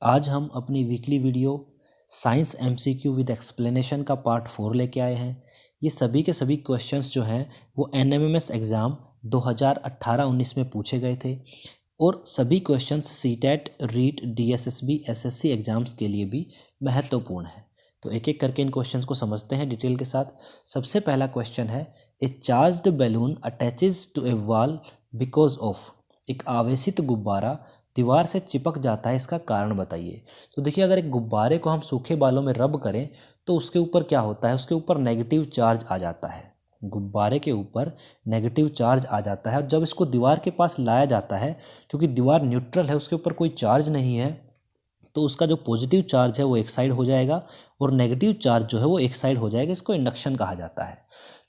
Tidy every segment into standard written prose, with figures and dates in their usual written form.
आज हम अपनी weekly video science MCQ with explanation का पार्ट 4 लेके आए हैं। ये सभी के सभी क्वेश्चंस जो हैं वो एनएमएमएस एग्ज़ाम 2018-19 में पूछे गए थे और सभी questions CTET, REET, DSSB, SSC exams के लिए भी महत्वपूर्ण है। तो एक एक करके इन क्वेश्चंस को समझते हैं डिटेल के साथ। सबसे पहला क्वेश्चन है, a charged balloon attaches to a wall because of. एक आवेशित गुब्बारा दीवार से चिपक जाता है, इसका कारण बताइए। तो देखिए, अगर एक गुब्बारे को हम सूखे बालों में रब करें तो उसके ऊपर क्या होता है, उसके ऊपर नेगेटिव चार्ज आ जाता है। गुब्बारे के ऊपर नेगेटिव चार्ज आ जाता है और जब इसको दीवार के पास लाया जाता है, क्योंकि दीवार न्यूट्रल है, उसके ऊपर कोई चार्ज नहीं है, तो उसका जो पॉजिटिव चार्ज है वो एक साइड हो जाएगा और नेगेटिव चार्ज जो है वो एक साइड हो जाएगा। इसको इंडक्शन कहा जाता है।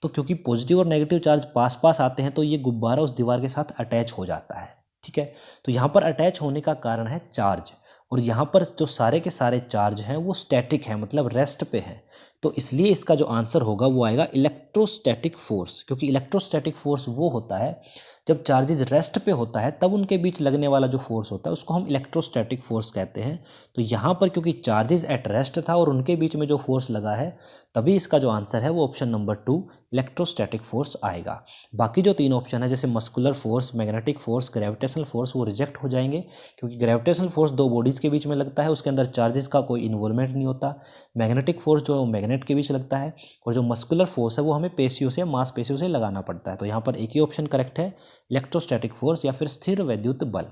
तो क्योंकि पॉजिटिव और नेगेटिव चार्ज पास पास आते हैं तो ये गुब्बारा उस दीवार के साथ अटैच हो जाता है। ठीक है, तो यहाँ पर अटैच होने का कारण है चार्ज, और यहाँ पर जो सारे के सारे चार्ज हैं वो स्टैटिक हैं, मतलब रेस्ट पे हैं। तो इसलिए इसका जो आंसर होगा वो आएगा इलेक्ट्रोस्टैटिक फोर्स, क्योंकि इलेक्ट्रोस्टैटिक फोर्स वो होता है जब चार्जेस रेस्ट पे होता है तब उनके बीच लगने वाला जो फोर्स होता है उसको हम इलेक्ट्रोस्टैटिक फोर्स कहते हैं। तो यहाँ पर क्योंकि चार्जेस एट रेस्ट था और उनके बीच में जो फोर्स लगा है, तभी इसका जो आंसर है वो ऑप्शन नंबर 2 इलेक्ट्रोस्टैटिक फोर्स आएगा। बाकी जो तीन ऑप्शन है जैसे muscular force, magnetic force, gravitational force, वो रिजेक्ट हो जाएंगे, क्योंकि ग्रेविटेशनल फोर्स दो बॉडीज़ के बीच में लगता है, उसके अंदर चार्जेस का कोई इन्वॉल्वमेंट नहीं होता। मैग्नेटिक फोर्स जो है वो मैग्नेट के बीच लगता है, और जो मस्कुलर फोर्स है वो हमें पेशियों से, मांसपेशियों से लगाना पड़ता है। तो यहाँ पर एक ही ऑप्शन करेक्ट है, इलेक्ट्रोस्टैटिक फोर्स या फिर स्थिर वैद्युत बल।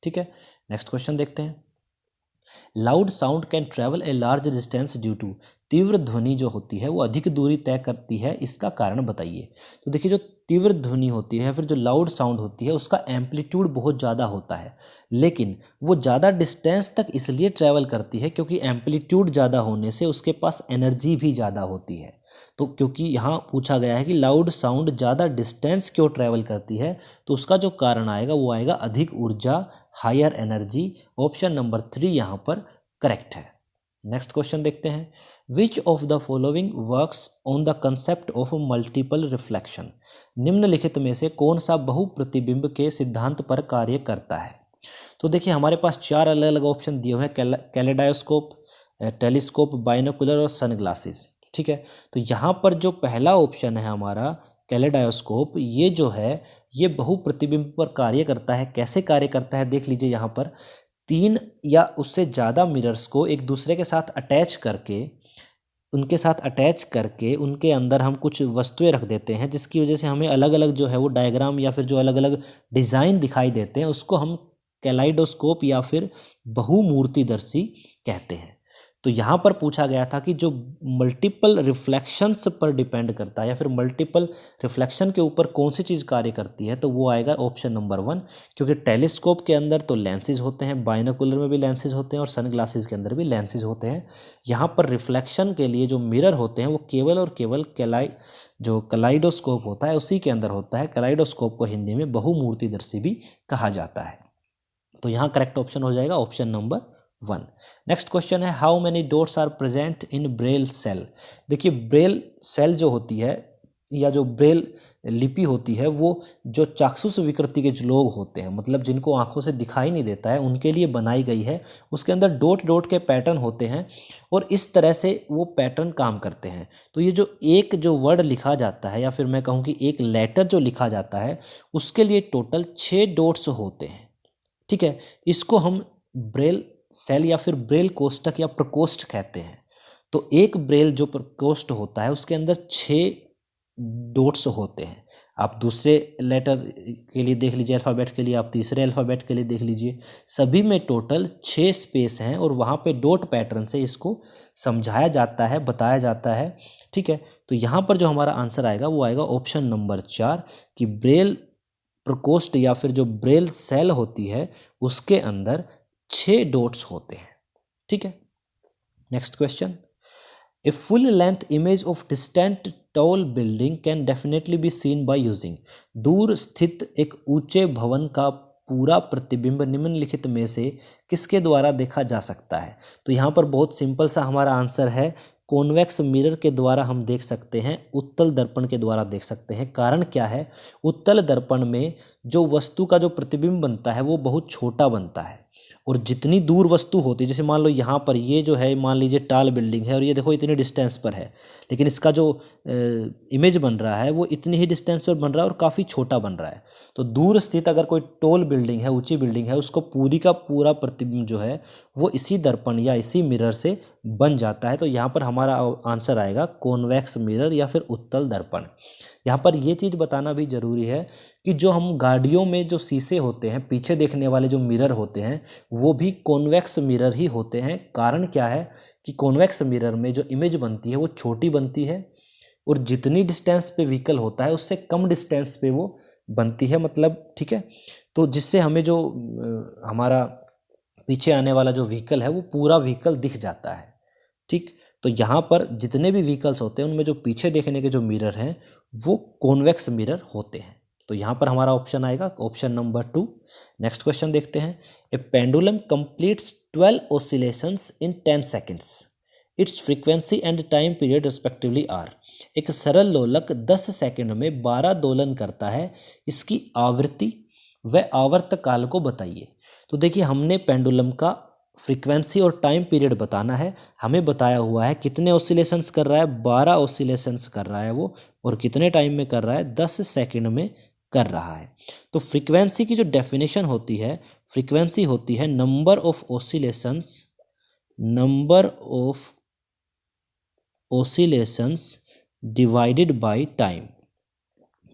ठीक है, नेक्स्ट क्वेश्चन देखते हैं। Loud sound can travel a large distance due to. तीव्र ध्वनि जो होती है वो अधिक दूरी तय करती है, इसका कारण बताइए। तो देखिए, जो तीव्र ध्वनि होती है, फिर जो लाउड साउंड होती है, उसका एम्पलीट्यूड बहुत ज़्यादा होता है, लेकिन वो ज़्यादा डिस्टेंस तक इसलिए ट्रैवल करती है क्योंकि एम्पलीट्यूड ज़्यादा होने से उसके पास एनर्जी भी ज़्यादा होती है। तो क्योंकि यहाँ पूछा गया है कि लाउड साउंड ज़्यादा डिस्टेंस क्यों ट्रैवल करती है, तो उसका जो कारण आएगा वो आएगा अधिक ऊर्जा, हायर एनर्जी। ऑप्शन नंबर 3 यहाँ पर करेक्ट है। नेक्स्ट क्वेश्चन देखते हैं। विच of the following works on the concept of multiple reflection. निम्नलिखित में से कौन सा बहुप्रतिबिंब के सिद्धांत पर कार्य करता है। तो देखिए, हमारे पास 4 अलग अलग ऑप्शन दिए हुए हैं, कैलेडायोस्कोप, टेलीस्कोप, बाइनोकुलर और सनग्लासेस। ठीक है, तो यहाँ पर जो पहला ऑप्शन है हमारा कैलेडायोस्कोप, ये जो है ये बहुप्रतिबिंब पर कार्य करता है। कैसे कार्य करता है देख लीजिए। यहाँ पर 3 या उससे ज़्यादा मिरर्स को एक दूसरे के साथ अटैच करके उनके अंदर हम कुछ वस्तुएं रख देते हैं, जिसकी वजह से हमें अलग अलग जो है वो डायग्राम या फिर जो अलग अलग डिज़ाइन दिखाई देते हैं, उसको हम कैलाइडोस्कोप या फिर बहुमूर्तिदर्शी कहते हैं। तो यहाँ पर पूछा गया था कि जो मल्टीपल रिफ्लेक्शंस पर डिपेंड करता है या फिर मल्टीपल रिफ्लेक्शन के ऊपर कौन सी चीज़ कार्य करती है, तो वो आएगा ऑप्शन नंबर 1, क्योंकि टेलीस्कोप के अंदर तो लेंसेज होते हैं, बाइनोकुलर में भी लेंसेज होते हैं और सनग्लासेस के अंदर भी लेंसेज होते हैं। यहाँ पर रिफ्लेक्शन के लिए जो मिरर होते हैं वो केवल और केवल जो कैलाइडोस्कोप होता है उसी के अंदर होता है। कैलाइडोस्कोप को हिंदी में बहुमूर्तिदर्शी भी कहा जाता है। तो यहाँ करेक्ट ऑप्शन हो जाएगा ऑप्शन नंबर 1। नेक्स्ट क्वेश्चन है, how many dots are present in Braille cell. देखिए, ब्रेल सेल जो होती है या जो ब्रेल लिपि होती है, वो जो चाक्षुष विकृति के जो लोग होते हैं, मतलब जिनको आंखों से दिखाई नहीं देता है, उनके लिए बनाई गई है। उसके अंदर डॉट डॉट के पैटर्न होते हैं और इस तरह से वो पैटर्न काम करते हैं। तो ये जो वर्ड लिखा जाता है या फिर मैं कहूँ कि एक लेटर जो लिखा जाता है, उसके लिए टोटल 6 डॉट्स होते हैं। ठीक है, इसको हम ब्रेल सेल या फिर ब्रेल कोष्ठक या प्रकोष्ठ कहते हैं। तो एक ब्रेल जो प्रकोष्ठ होता है उसके अंदर 6 डॉट्स होते हैं। आप दूसरे लेटर के लिए देख लीजिए, अल्फ़ाबेट के लिए, आप तीसरे अल्फ़ाबेट के लिए देख लीजिए, सभी में टोटल 6 स्पेस हैं और वहाँ पे डॉट पैटर्न से इसको समझाया जाता है, बताया जाता है। ठीक है, तो यहाँ पर जो हमारा आंसर आएगा वो आएगा ऑप्शन नंबर 4 कि ब्रेल प्रकोष्ठ या फिर जो ब्रेल सेल होती है उसके अंदर 6 डॉट्स होते हैं। ठीक है, next question, a full length image of distant tall building can definitely be seen by using. दूर स्थित एक ऊंचे भवन का पूरा प्रतिबिंब निम्नलिखित में से किसके द्वारा देखा जा सकता है। तो यहाँ पर बहुत सिंपल सा हमारा आंसर है, कॉन्वेक्स मिरर के द्वारा हम देख सकते हैं, उत्तल दर्पण के द्वारा देख सकते हैं। कारण क्या है, उत्तल दर्पण में जो वस्तु का जो प्रतिबिंब बनता है वो बहुत छोटा बनता है और जितनी दूर वस्तु होती है, जैसे मान लो यहाँ पर ये जो है मान लीजिए टाल बिल्डिंग है और ये देखो इतनी डिस्टेंस पर है, लेकिन इसका जो इमेज बन रहा है वो इतनी ही डिस्टेंस पर बन रहा है और काफ़ी छोटा बन रहा है। तो दूर स्थित अगर कोई टॉल बिल्डिंग है, ऊंची बिल्डिंग है, उसको पूरी का पूरा प्रतिबिंब जो है वो इसी दर्पण या इसी मिरर से बन जाता है। तो यहाँ पर हमारा आंसर आएगा कॉन्वेक्स मिरर या फिर उत्तल दर्पण। यहाँ पर ये चीज़ बताना भी ज़रूरी है कि जो हम गाड़ियों में जो शीशे होते हैं, पीछे देखने वाले जो मिरर होते हैं, वो भी कॉन्वेक्स मिरर ही होते हैं। कारण क्या है कि कॉन्वेक्स मिरर में जो इमेज बनती है वो छोटी बनती है और जितनी डिस्टेंस पे व्हीकल होता है उससे कम डिस्टेंस पे वो बनती है, मतलब ठीक है। तो जिससे हमें जो हमारा पीछे आने वाला जो व्हीकल है वो पूरा व्हीकल दिख जाता है, ठीक। तो यहाँ पर जितने भी व्हीकल्स होते हैं उनमें जो पीछे देखने के जो मिरर हैं वो कॉन्वेक्स मिरर होते हैं। तो यहाँ पर हमारा ऑप्शन आएगा ऑप्शन नंबर 2। नेक्स्ट क्वेश्चन देखते हैं। A pendulum completes 12 oscillations in 10 seconds. Its frequency and time period respectively are. एक सरल लोलक 10 सेकंड में 12 दोलन करता है, इसकी आवृत्ति व आवर्त काल को बताइए। तो देखिए हमने पेंडुलम का फ्रीक्वेंसी और टाइम पीरियड बताना है। हमें बताया हुआ है कितने ऑसिलेशंस कर रहा है, 12 ऑसिलेशंस कर रहा है वो, और कितने टाइम में कर रहा है, 10 सेकंड में कर रहा है। तो फ्रीक्वेंसी की जो डेफिनेशन होती है, फ्रीक्वेंसी होती है number of oscillations divided by time.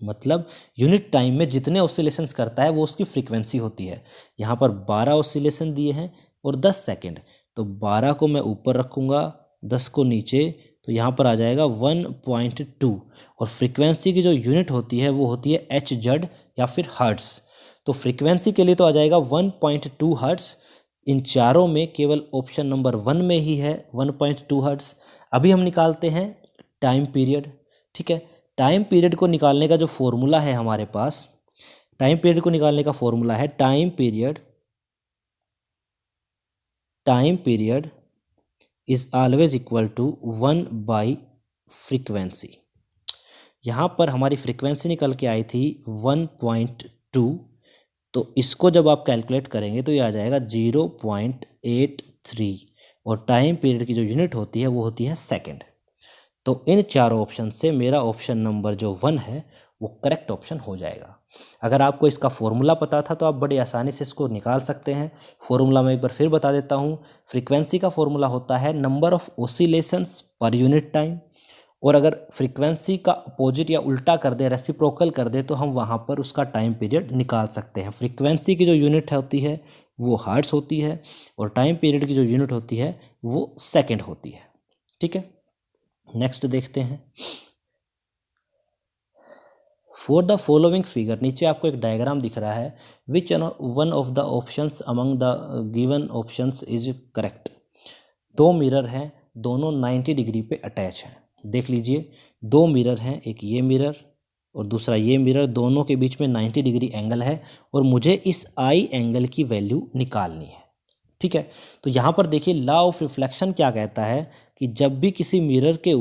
मतलब यूनिट टाइम में जितने ऑसिलेशंस करता है वो उसकी फ्रीक्वेंसी होती है। यहाँ पर 12 ऑसिलेशन दिए हैं और 10 सेकंड, तो 12 को मैं ऊपर रखूँगा, 10 को नीचे, तो यहाँ पर आ जाएगा 1.2। और फ्रीक्वेंसी की जो यूनिट होती है वो होती है एच जेड या फिर हर्ट्स। तो फ्रीक्वेंसी के लिए तो आ जाएगा 1.2 हर्ट्स। इन चारों में केवल ऑप्शन नंबर 1 में ही है 1.2 हर्ट्स। अभी हम निकालते हैं टाइम पीरियड, ठीक है। टाइम पीरियड को निकालने का जो फॉर्मूला है हमारे पास, टाइम पीरियड को निकालने का फॉर्मूला है time period is always equal to 1 by frequency. यहाँ पर हमारी फ्रीक्वेंसी निकल के आई थी 1.2, तो इसको जब आप कैलकुलेट करेंगे तो ये आ जाएगा 0.83, और टाइम पीरियड की जो यूनिट होती है वो होती है सेकेंड। तो इन चारों ऑप्शन से मेरा ऑप्शन नंबर जो 1 है वो करेक्ट ऑप्शन हो जाएगा। अगर आपको इसका फॉर्मूला पता था तो आप बड़ी आसानी से इसको निकाल सकते हैं। फॉर्मूला मैं एक बार फिर बता देता हूँ। फ्रीक्वेंसी का फॉर्मूला होता है number of oscillations per unit time, और अगर फ्रीक्वेंसी का अपोजिट या उल्टा कर दे, रेसिप्रोकल कर दे, तो हम वहाँ पर उसका टाइम पीरियड निकाल सकते हैं। फ्रीक्वेंसी की जो यूनिट होती है वो हर्ट्ज होती है और टाइम पीरियड की जो यूनिट होती है वो सेकेंड होती है, ठीक है। नेक्स्ट देखते हैं। फॉर द फॉलोइंग फिगर, नीचे आपको एक डायग्राम दिख रहा है, which one of the options among the given options is correct. दो मिरर हैं, दोनों 90 डिग्री पे अटैच हैं। देख लीजिए, दो मिरर हैं, एक ये मिरर और दूसरा ये मिरर, दोनों के बीच में 90 डिग्री एंगल है और मुझे इस आई एंगल की वैल्यू निकालनी है, ठीक है। तो यहाँ पर देखिए लॉ ऑफ रिफ्लेक्शन क्या कहता है कि जब भी किसी मिरर के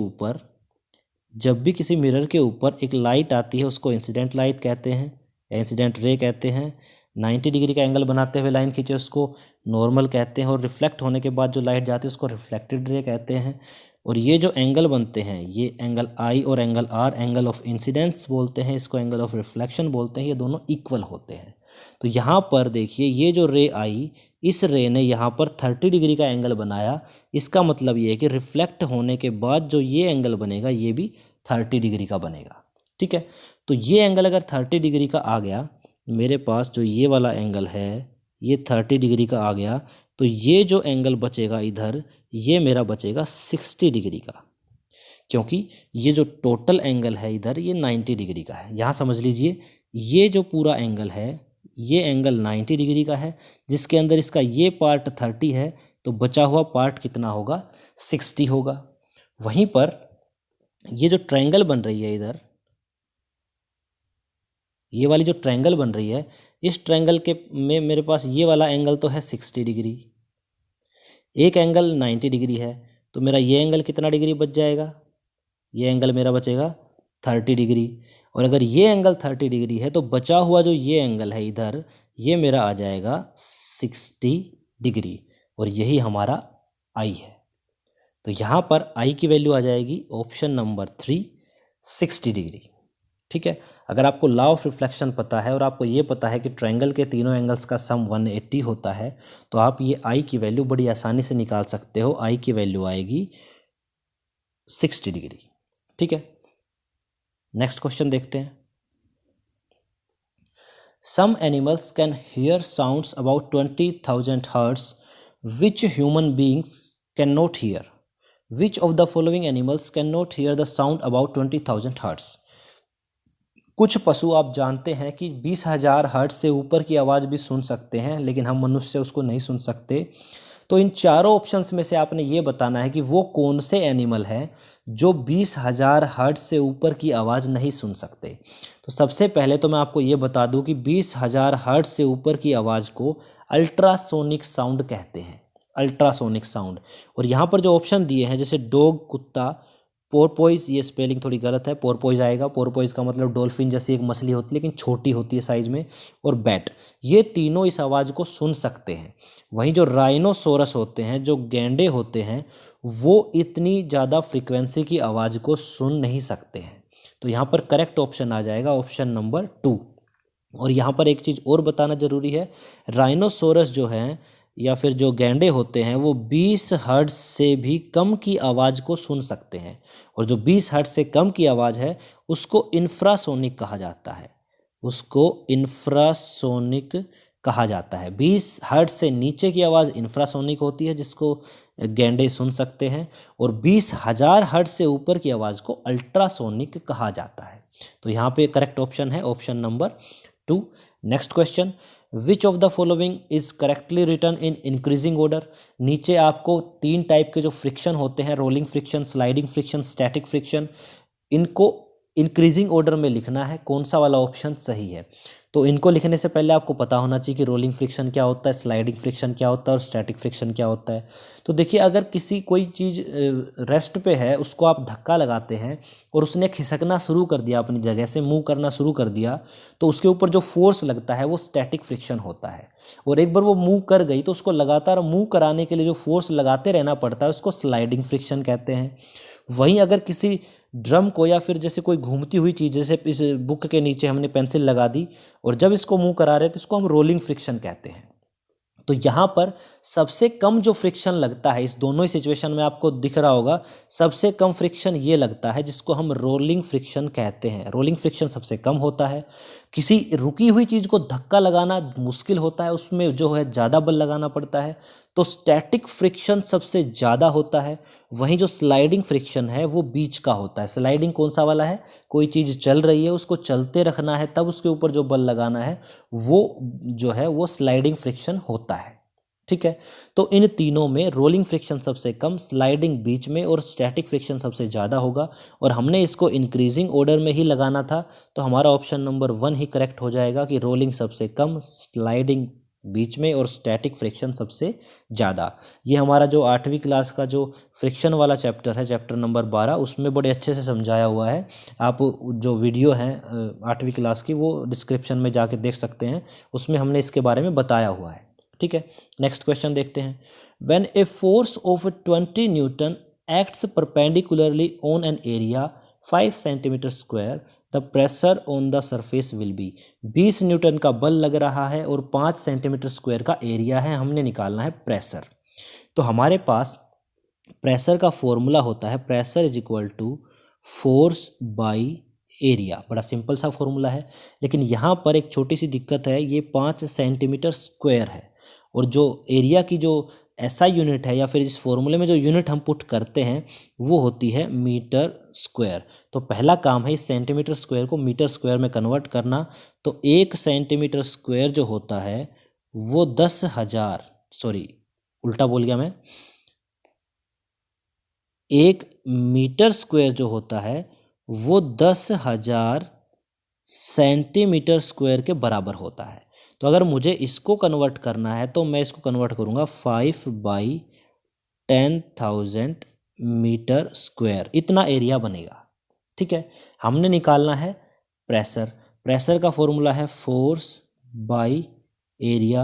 ऊपर एक लाइट आती है उसको इंसिडेंट लाइट कहते हैं, इंसिडेंट रे कहते हैं। 90 डिग्री का एंगल बनाते हुए लाइन खींचे उसको नॉर्मल कहते हैं, और रिफ्लेक्ट होने के बाद जो लाइट जाती है उसको रिफ्लेक्टेड रे कहते हैं। और ये जो एंगल बनते हैं, ये एंगल आई और angle R, angle of incidence बोलते हैं, इसको एंगल ऑफ रिफ्लेक्शन बोलते हैं। ये दोनों इक्वल होते हैं। तो यहाँ पर देखिए, ये जो रे आई, इस रे ने यहाँ पर 30 डिग्री का एंगल बनाया। इसका मतलब ये है कि रिफ्लेक्ट होने के बाद जो ये एंगल बनेगा ये भी 30 डिग्री का बनेगा, ठीक है। तो ये एंगल अगर 30 डिग्री का आ गया, मेरे पास जो ये वाला एंगल है ये 30 डिग्री का आ गया, तो ये जो एंगल बचेगा इधर, ये मेरा बचेगा 60 डिग्री का, क्योंकि ये जो टोटल एंगल है इधर ये 90 डिग्री का है। यहाँ समझ लीजिए, ये जो पूरा एंगल है ये एंगल 90 डिग्री का है, जिसके अंदर इसका ये पार्ट 30 है, तो बचा हुआ पार्ट कितना होगा, 60 होगा। वहीं पर ये जो ट्रायंगल बन रही है इधर, ये वाली जो ट्रायंगल बन रही है, इस ट्रायंगल के में मेरे पास ये वाला एंगल तो है 60 डिग्री, एक एंगल 90 डिग्री है, तो मेरा ये एंगल कितना डिग्री बच जाएगा, ये एंगल मेरा बचेगा 30 डिग्री। और अगर ये एंगल 30 डिग्री है तो बचा हुआ जो ये एंगल है इधर, ये मेरा आ जाएगा 60 डिग्री, और यही हमारा आई है। तो यहाँ पर आई की वैल्यू आ जाएगी ऑप्शन नंबर 3 60 डिग्री। ठीक है, अगर आपको लॉ ऑफ रिफ्लेक्शन पता है और आपको ये पता है कि ट्रायंगल के तीनों एंगल्स का सम 180 होता है, तो आप ये आई की वैल्यू बड़ी आसानी से निकाल सकते हो। आई की वैल्यू आएगी 60 डिग्री। ठीक है, नेक्स्ट क्वेश्चन देखते हैं। Some animals can hear sounds about 20,000 hertz which human beings can not hear. Which of the following animals can not hear the sound about 20,000 hertz. कुछ पशु आप जानते हैं कि 20,000 हर्ट्ज से ऊपर की आवाज़ भी सुन सकते हैं, लेकिन हम मनुष्य उसको नहीं सुन सकते। तो इन चारों ऑप्शंस में से आपने ये बताना है कि वो कौन से एनिमल हैं जो 20,000 हर्ट्ज से ऊपर की आवाज़ नहीं सुन सकते। तो सबसे पहले तो मैं आपको ये बता दूं कि 20,000 हर्ट्ज से ऊपर की आवाज़ को अल्ट्रासोनिक साउंड कहते हैं, अल्ट्रासोनिक साउंड। और यहाँ पर जो ऑप्शन दिए हैं जैसे डॉग, कुत्ता, पोरपोइज, ये स्पेलिंग थोड़ी गलत है, पोरपोइज आएगा। पोरपोइज का मतलब डॉल्फिन जैसी एक मछली होती है लेकिन छोटी होती है साइज में, और बैट, ये तीनों इस आवाज़ को सुन सकते हैं। वहीं जो राइनोसोरस होते हैं, जो गैंडे होते हैं, वो इतनी ज़्यादा फ्रीक्वेंसी की आवाज़ को सुन नहीं सकते हैं। तो यहाँ पर करेक्ट ऑप्शन आ जाएगा ऑप्शन नंबर 2। और यहाँ पर एक चीज़ और बताना ज़रूरी है, राइनोसोरस जो हैं या फिर जो गैंडे होते हैं वो 20 हर्ट्ज से भी कम की आवाज़ को सुन सकते हैं, और जो 20 हर्ट्ज से कम की आवाज़ है उसको इंफ्रासोनिक कहा जाता है, उसको इंफ्रासोनिक कहा जाता है। 20 हर्ट्ज से नीचे की आवाज़ इंफ्रासोनिक होती है जिसको गैंडे सुन सकते हैं, और 20,000 हर्ट्ज से ऊपर की आवाज़ को अल्ट्रासोनिक कहा जाता है। तो यहाँ पे करेक्ट ऑप्शन है option number 2। Next question, which of the following is correctly written in increasing order. नीचे आपको 3 टाइप के जो फ्रिक्शन होते हैं, rolling friction, sliding friction, static friction, इनको इंक्रीजिंग ऑर्डर में लिखना है। कौन सा वाला ऑप्शन सही है? तो इनको लिखने से पहले आपको पता होना चाहिए कि रोलिंग फ्रिक्शन क्या होता है, स्लाइडिंग फ्रिक्शन क्या होता है और स्टैटिक फ्रिक्शन क्या होता है। तो देखिए, अगर किसी कोई चीज़ रेस्ट पे है, उसको आप धक्का लगाते हैं और उसने खिसकना शुरू कर दिया, अपनी जगह से मूव करना शुरू कर दिया, तो उसके ऊपर जो फोर्स लगता है वो स्टैटिक फ्रिक्शन होता है। और एक बार वो मूव कर गई तो उसको लगातार मूव कराने के लिए जो फोर्स लगाते रहना पड़ता है उसको स्लाइडिंग फ्रिक्शन कहते हैं। वहीं अगर किसी ड्रम को या फिर जैसे कोई घूमती हुई चीज़, जैसे इस बुक के नीचे हमने पेंसिल लगा दी और जब इसको मूव करा रहे हैं तो इसको हम रोलिंग फ्रिक्शन कहते हैं। तो यहाँ पर सबसे कम जो फ्रिक्शन लगता है, इस दोनों ही सिचुएशन में आपको दिख रहा होगा, सबसे कम फ्रिक्शन ये लगता है जिसको हम रोलिंग फ्रिक्शन कहते हैं। रोलिंग फ्रिक्शन सबसे कम होता है। किसी रुकी हुई चीज़ को धक्का लगाना मुश्किल होता है, उसमें जो है ज़्यादा बल लगाना पड़ता है, तो स्टैटिक फ्रिक्शन सबसे ज़्यादा होता है। वहीं जो स्लाइडिंग फ्रिक्शन है वो बीच का होता है। स्लाइडिंग कौन सा वाला है? कोई चीज़ चल रही है, उसको चलते रखना है, तब उसके ऊपर जो बल लगाना है वो जो है वो स्लाइडिंग फ्रिक्शन होता है। ठीक है, तो इन तीनों में रोलिंग फ्रिक्शन सबसे कम, स्लाइडिंग बीच में और स्टैटिक फ्रिक्शन सबसे ज़्यादा होगा। और हमने इसको इंक्रीजिंग ऑर्डर में ही लगाना था, तो हमारा ऑप्शन नंबर 1 ही करेक्ट हो जाएगा कि रोलिंग सबसे कम, स्लाइडिंग बीच में और स्टैटिक फ्रिक्शन सबसे ज़्यादा। ये हमारा जो 8वीं क्लास का जो फ्रिक्शन वाला चैप्टर है, चैप्टर नंबर 12, उसमें बड़े अच्छे से समझाया हुआ है। आप जो वीडियो हैं 8वीं क्लास की वो डिस्क्रिप्शन में जाके देख सकते हैं, उसमें हमने इसके बारे में बताया हुआ है। ठीक है, नेक्स्ट क्वेश्चन देखते हैं। When a force of 20 Newton acts perpendicularly on an area 5 centimetre square, the pressure on the surface will be. 20 Newton का बल लग रहा है और 5 सेंटीमीटर स्क्वायर का एरिया है, हमने निकालना है प्रेशर। तो हमारे पास प्रेशर का फॉर्मूला होता है, pressure is equal to force by area. बड़ा सिंपल सा फॉर्मूला है, लेकिन यहाँ पर एक छोटी सी दिक्कत है, ये 5 सेंटीमीटर स्क्वायर है और जो एरिया की जो ऐसा यूनिट है या फिर इस फॉर्मूले में जो यूनिट हम पुट करते हैं वो होती है मीटर स्क्वायर। तो पहला काम है इस सेंटीमीटर स्क्वायर को मीटर स्क्वायर में कन्वर्ट करना। तो 1 सेंटीमीटर स्क्वायर जो होता है वो 10,000, सॉरी उल्टा बोल गया मैं, 1 मीटर स्क्वायर जो होता है वो 10,000 सेंटीमीटर स्क्वायर के बराबर होता है। तो अगर मुझे इसको कन्वर्ट करना है तो मैं इसको कन्वर्ट करूँगा 5/10,000 मीटर स्क्वायर, इतना एरिया बनेगा। ठीक है, हमने निकालना है प्रेशर। प्रेशर का फॉर्मूला है फोर्स बाई एरिया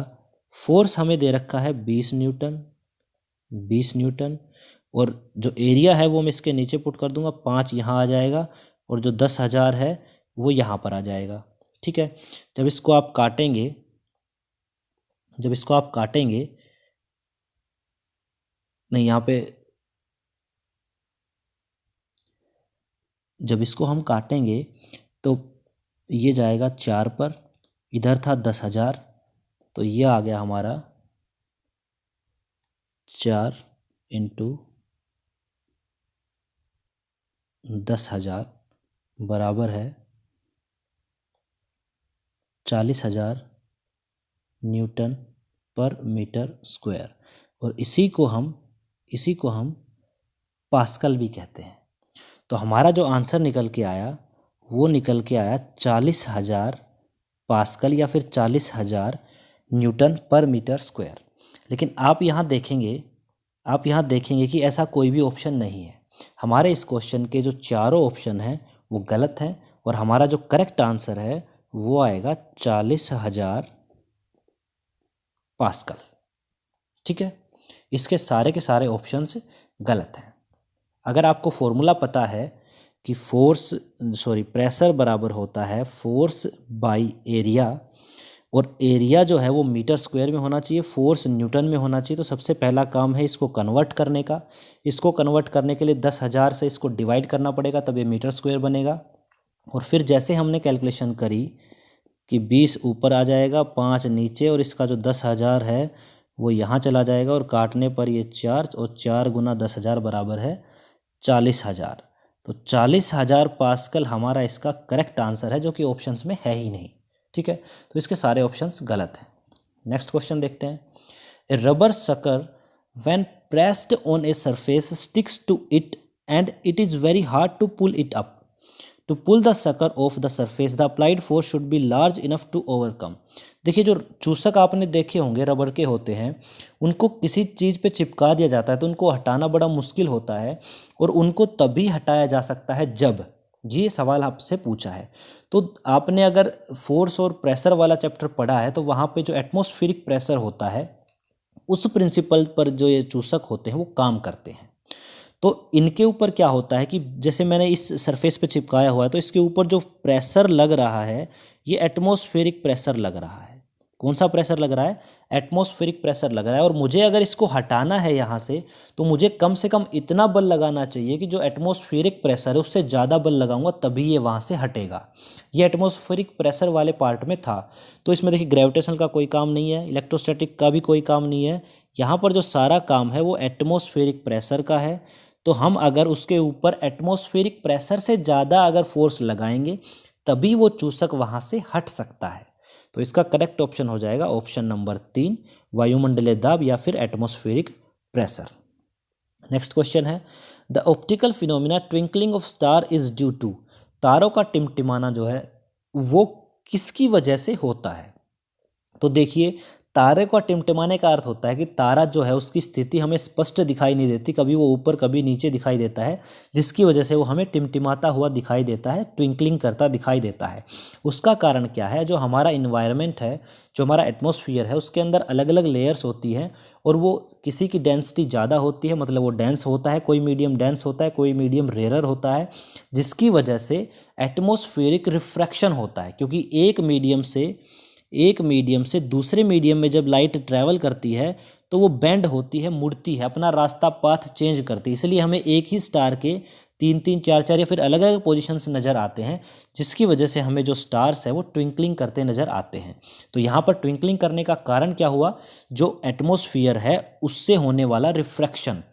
फोर्स हमें दे रखा है 20 न्यूटन, और जो एरिया है वो मैं इसके नीचे पुट कर दूंगा, 5 यहाँ आ जाएगा और जो 10,000 है वो यहाँ पर आ जाएगा। ठीक है, जब इसको आप काटेंगे नहीं, यहाँ पे जब इसको हम काटेंगे तो ये जाएगा 4 पर, इधर था 10,000, तो ये आ गया हमारा 4 इंटू 10,000 बराबर है 40,000 न्यूटन पर मीटर स्क्वायर, और इसी को हम पास्कल भी कहते हैं। तो हमारा जो आंसर निकल के आया वो निकल के आया 40,000 पास्कल या फिर 40,000 न्यूटन पर मीटर स्क्वायर। लेकिन आप यहाँ देखेंगे कि ऐसा कोई भी ऑप्शन नहीं है। हमारे इस क्वेश्चन के जो चारों ऑप्शन हैं वो गलत हैं, और हमारा जो करेक्ट आंसर है वो आएगा 40,000 पास्कल। ठीक है, इसके सारे के सारे ऑप्शंस गलत हैं। अगर आपको फॉर्मूला पता है कि प्रेशर बराबर होता है फोर्स बाई एरिया, और एरिया जो है वो मीटर स्क्वायर में होना चाहिए, फोर्स न्यूटन में होना चाहिए, तो सबसे पहला काम है इसको कन्वर्ट करने का। इसको कन्वर्ट करने के लिए 10,000 से इसको डिवाइड करना पड़ेगा, तब ये मीटर स्क्वायर बनेगा। और फिर जैसे हमने कैलकुलेशन करी कि 20 ऊपर आ जाएगा, 5 नीचे, और इसका जो 10,000 है वो यहाँ चला जाएगा, और काटने पर ये 4 और 4 गुना 10,000 बराबर है 40,000। तो 40,000 पास्कल हमारा इसका करेक्ट आंसर है, जो कि ऑप्शंस में है ही नहीं। ठीक है, तो इसके सारे ऑप्शंस गलत हैं। नेक्स्ट क्वेश्चन देखते हैं। A rubber sucker when pressed on a surface sticks to it and it is very hard to pull it up. To pull the sucker off the surface the applied force should be large enough to overcome. देखिए, जो चूसक आपने देखे होंगे rubber के होते हैं, उनको किसी चीज़ पे चिपका दिया जाता है तो उनको हटाना बड़ा मुश्किल होता है, और उनको तभी हटाया जा सकता है जब, ये सवाल आपसे पूछा है। तो आपने अगर फोर्स और प्रेशर वाला चैप्टर पढ़ा है तो वहाँ पे जो एटमॉस्फेरिक प्रेशर होता है उस प्रिंसिपल पर जो ये चूसक होते हैं वो काम करते हैं। तो इनके ऊपर क्या होता है कि जैसे मैंने इस सरफेस पे चिपकाया हुआ है, तो इसके ऊपर जो प्रेशर लग रहा है ये एटमॉस्फेरिक प्रेशर लग रहा है। कौन सा प्रेशर लग रहा है? एटमॉस्फेरिक प्रेशर लग रहा है। और मुझे अगर इसको हटाना है यहाँ से, तो मुझे कम से कम इतना बल लगाना चाहिए कि जो एटमॉस्फेरिक प्रेशर है उससे ज़्यादा बल लगाऊंगा तभी ये वहाँ से हटेगा। ये एटमॉस्फेरिक प्रेशर वाले पार्ट में था। तो इसमें देखिए ग्रेविटेशनल का कोई काम नहीं है, इलेक्ट्रोस्टैटिक का भी कोई काम नहीं है। यहाँ पर जो सारा काम है वो एटमॉस्फेरिक प्रेशर का है। तो हम अगर उसके ऊपर एटमॉस्फेरिक प्रेशर से ज़्यादा अगर फोर्स लगाएंगे तभी वो चूसक वहाँ से हट सकता है। तो इसका करेक्ट ऑप्शन हो जाएगा ऑप्शन नंबर 3, वायुमंडलीय दाब या फिर एटमॉस्फेरिक प्रेशर। नेक्स्ट क्वेश्चन है, the optical phenomena twinkling of star is due to. तारों का टिमटिमाना जो है वो किसकी वजह से होता है? तो देखिए, तारे का टिमटिमाने का अर्थ होता है कि तारा जो है उसकी स्थिति हमें स्पष्ट दिखाई नहीं देती, कभी वो ऊपर कभी नीचे दिखाई देता है, जिसकी वजह से वो हमें टिमटिमाता हुआ दिखाई देता है, ट्विंकलिंग करता दिखाई देता है। उसका कारण क्या है? जो हमारा इन्वायरमेंट है, जो हमारा एटमॉस्फेयर है, उसके अंदर अलग अलग लेयर्स होती हैं, और वो किसी की डेंसिटी ज़्यादा होती है, मतलब वो डेंस होता है, कोई मीडियम डेंस होता है, कोई मीडियम रेयर होता है, जिसकी वजह से एटमॉस्फेरिक रिफ्रैक्शन होता है। क्योंकि एक मीडियम से दूसरे मीडियम में जब लाइट ट्रैवल करती है तो वो बेंड होती है, मुड़ती है, अपना रास्ता पाथ चेंज करती है। इसलिए हमें एक ही स्टार के 3-3, 4-4 या फिर अलग अलग पोजीशंस नज़र आते हैं, जिसकी वजह से हमें जो स्टार्स है वो ट्विंकलिंग करते नज़र आते हैं। तो यहाँ पर ट्विंकलिंग करने का कारण क्या हुआ? जो एटमॉस्फेयर है उससे होने वाला रिफ्रैक्शन।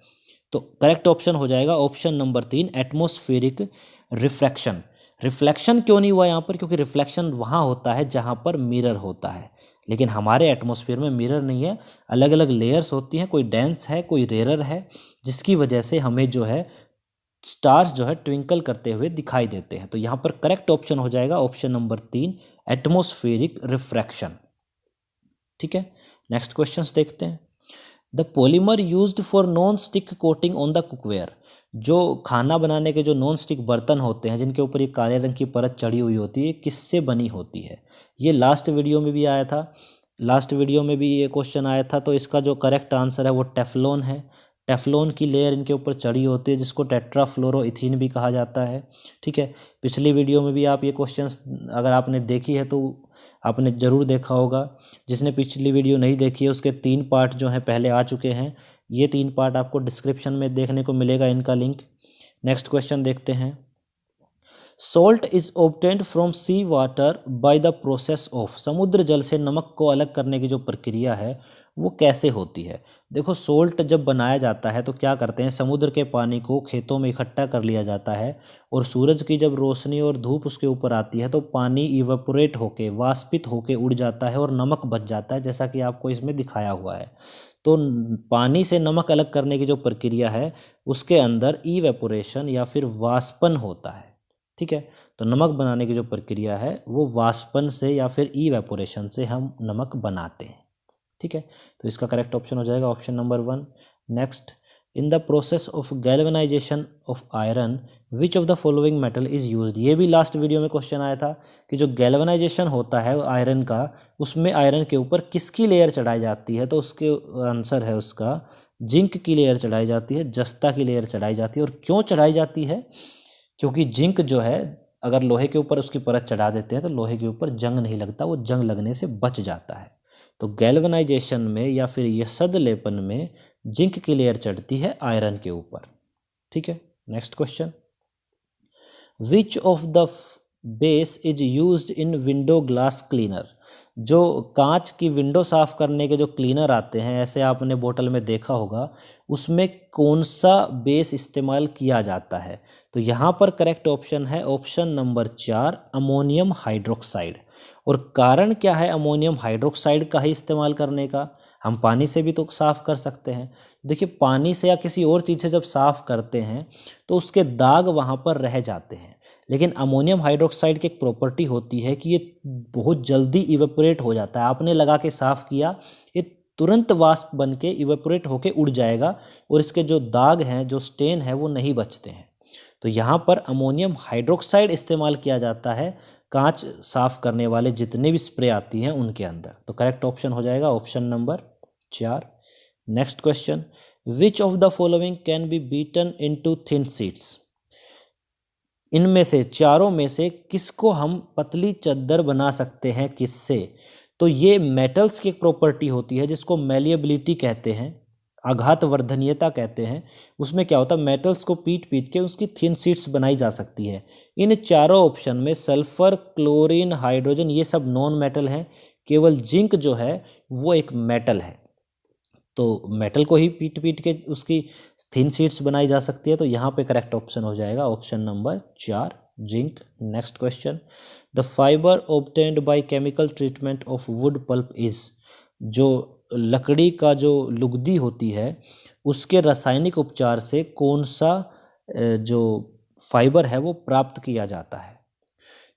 तो करेक्ट ऑप्शन हो जाएगा option number 3, atmospheric refraction. Reflection क्यों नहीं हुआ यहाँ पर? क्योंकि रिफ्लेक्शन वहाँ होता है जहाँ पर मिरर होता है, लेकिन हमारे एटमॉस्फेयर में मिरर नहीं है, अलग अलग लेयर्स होती हैं, कोई डेंस है, कोई रेयर है, जिसकी वजह से हमें जो है स्टार्स जो है ट्विंकल करते हुए दिखाई देते हैं। तो यहाँ पर करेक्ट ऑप्शन हो जाएगा ऑप्शन नंबर 3, एटमॉस्फेरिक रिफ्रैक्शन। ठीक है, नेक्स्ट क्वेश्चंस देखते हैं। The polymer used for non stick coating on the cookware. जो खाना बनाने के जो नॉन स्टिक बर्तन होते हैं जिनके ऊपर ये काले रंग की परत चढ़ी हुई होती है, किससे बनी होती है? ये लास्ट वीडियो में भी आया था लास्ट वीडियो में भी ये क्वेश्चन आया था, तो इसका जो करेक्ट आंसर है वो टेफ्लॉन है। टेफ्लॉन की लेयर इनके ऊपर चढ़ी होती है जिसको टेट्राफ्लोरोइथीन भी कहा जाता है। ठीक है, पिछली वीडियो में भी आप ये क्वेश्चंस अगर आपने देखी है तो आपने ज़रूर देखा होगा। जिसने पिछली वीडियो नहीं देखी है उसके 3 पार्ट जो हैं पहले आ चुके हैं। ये 3 पार्ट आपको डिस्क्रिप्शन में देखने को मिलेगा इनका लिंक। नेक्स्ट क्वेश्चन देखते हैं। Salt is obtained from sea water by the process of. समुद्र जल से नमक को अलग करने की जो प्रक्रिया है वो कैसे होती है। देखो, सोल्ट जब बनाया जाता है तो क्या करते हैं, समुद्र के पानी को खेतों में इकट्ठा कर लिया जाता है और सूरज की जब रोशनी और धूप उसके ऊपर आती है तो पानी इवेपोरेट होके, वाष्पित होके उड़ जाता है और नमक बच जाता है, जैसा कि आपको इसमें दिखाया हुआ है। तो पानी से नमक अलग करने की जो प्रक्रिया है उसके अंदर इवेपोरेशन या फिर वाष्पन होता है। ठीक है, तो नमक बनाने की जो प्रक्रिया है वो वाष्पन से या फिर इवेपोरेशन से हम नमक बनाते हैं। ठीक है, तो इसका करेक्ट ऑप्शन हो जाएगा option number 1। Next, in the process of galvanisation of iron which of the following metal is used. ये भी लास्ट वीडियो में क्वेश्चन आया था कि जो गैल्वेनाइजेशन होता है आयरन का, उसमें आयरन के ऊपर किसकी लेयर चढ़ाई जाती है, तो उसके आंसर है उसका जिंक की लेयर चढ़ाई जाती है, जस्ता की लेयर चढ़ाई जाती है। और क्यों चढ़ाई जाती है, क्योंकि जिंक जो है अगर लोहे के ऊपर उसकी परत चढ़ा देते हैं तो लोहे के ऊपर जंग नहीं लगता, वो जंग लगने से बच जाता है। तो गैल्वेनाइजेशन में या फिर यसद लेपन में जिंक की लेयर चढ़ती है आयरन के ऊपर। ठीक है, next question. Which of the base is used in window glass cleaner. जो कांच की विंडो साफ करने के जो क्लीनर आते हैं, ऐसे आपने बोतल में देखा होगा, उसमें कौन सा बेस इस्तेमाल किया जाता है। तो यहाँ पर करेक्ट ऑप्शन है ऑप्शन नंबर 4, अमोनियम हाइड्रोक्साइड। और कारण क्या है अमोनियम हाइड्रोक्साइड का ही इस्तेमाल करने का, हम पानी से भी तो साफ़ कर सकते हैं। देखिए, पानी से या किसी और चीज़ से जब साफ़ करते हैं तो उसके दाग वहाँ पर रह जाते हैं, लेकिन अमोनियम हाइड्रोक्साइड की एक प्रॉपर्टी होती है कि ये बहुत जल्दी इवेपोरेट हो जाता है। आपने लगा के साफ़ किया, ये तुरंत वाष्प बन के इवेपोरेट होके उड़ जाएगा और इसके जो दाग हैं, जो स्टेन है, वो नहीं बचते हैं। तो यहाँ पर अमोनियम हाइड्रोक्साइड इस्तेमाल किया जाता है कांच साफ करने वाले जितने भी स्प्रे आती हैं उनके अंदर। तो करेक्ट ऑप्शन हो जाएगा option number 4। Next question, which of the following can be beaten into thin sheets. इनमें से चारों में से किसको हम पतली चद्दर बना सकते हैं, किससे। तो ये मेटल्स की एक प्रॉपर्टी होती है जिसको मेलिएबिलिटी कहते हैं, आघात वर्धनीयता कहते हैं। उसमें क्या होता है, मेटल्स को पीट पीट के उसकी थिन शीट्स बनाई जा सकती है। इन चारों ऑप्शन में सल्फर, क्लोरीन, हाइड्रोजन ये सब नॉन मेटल हैं, केवल जिंक जो है वो एक मेटल है। तो मेटल को ही पीट पीट के उसकी थिन शीट्स बनाई जा सकती है। तो यहाँ पे करेक्ट ऑप्शन हो जाएगा option number 4, zinc. Next question, the fibre obtained by chemical treatment of wood pulp is. जो लकड़ी का जो लुगदी होती है उसके रासायनिक उपचार से कौन सा जो फाइबर है वो प्राप्त किया जाता है।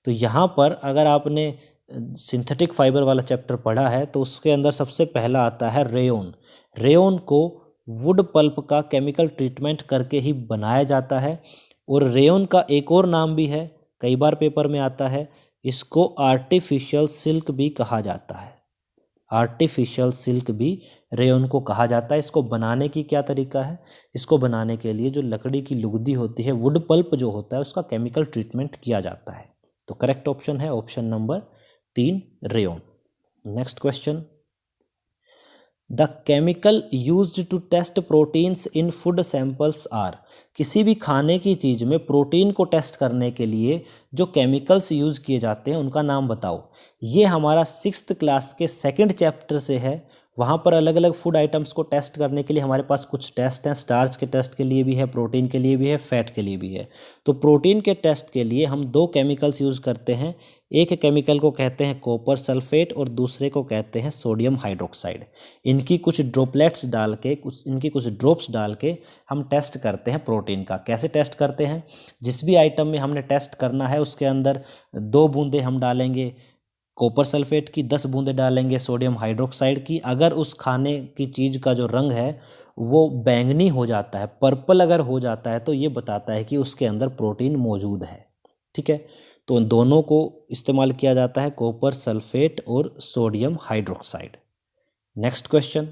तो यहाँ पर अगर आपने सिंथेटिक फाइबर वाला चैप्टर पढ़ा है तो उसके अंदर सबसे पहला आता है रेयोन। रेयोन को वुड पल्प का केमिकल ट्रीटमेंट करके ही बनाया जाता है। और रेयोन का एक और नाम भी है, कई बार पेपर में आता है, इसको आर्टिफिशियल सिल्क भी कहा जाता है। आर्टिफिशियल सिल्क भी रेयोन को कहा जाता है। इसको बनाने की क्या तरीका है, इसको बनाने के लिए जो लकड़ी की लुगदी होती है, वुड पल्प जो होता है, उसका केमिकल ट्रीटमेंट किया जाता है। तो करेक्ट ऑप्शन है option number 3, rayon. Next question, the chemical used to test proteins in food samples are. किसी भी खाने की चीज़ में प्रोटीन को टेस्ट करने के लिए जो केमिकल्स यूज़ किए जाते हैं उनका नाम बताओ। ये हमारा 6th क्लास के 2nd चैप्टर से है। वहाँ पर अलग अलग फूड आइटम्स को टेस्ट करने के लिए हमारे पास कुछ टेस्ट हैं, स्टार्च के टेस्ट के लिए भी है, प्रोटीन के लिए भी है, फैट के लिए भी है। तो प्रोटीन के टेस्ट के लिए हम 2 केमिकल्स यूज़ करते हैं। एक केमिकल को कहते हैं कॉपर सल्फेट और दूसरे को कहते हैं सोडियम हाइड्रोक्साइड। इनकी कुछ ड्रॉपलेट्स डाल के, इनकी कुछ ड्रॉप्स डाल के हम टेस्ट करते हैं प्रोटीन का। कैसे टेस्ट करते हैं, जिस भी आइटम में हमने टेस्ट करना है उसके अंदर 2 बूंदें हम डालेंगे कॉपर सल्फेट की, 10 बूंदें डालेंगे सोडियम हाइड्रोक्साइड की। अगर उस खाने की चीज़ का जो रंग है वो बैंगनी हो जाता है, पर्पल अगर हो जाता है, तो ये बताता है कि उसके अंदर प्रोटीन मौजूद है। ठीक है, तो उन दोनों को इस्तेमाल किया जाता है, कॉपर सल्फेट और sodium hydroxide. Next question,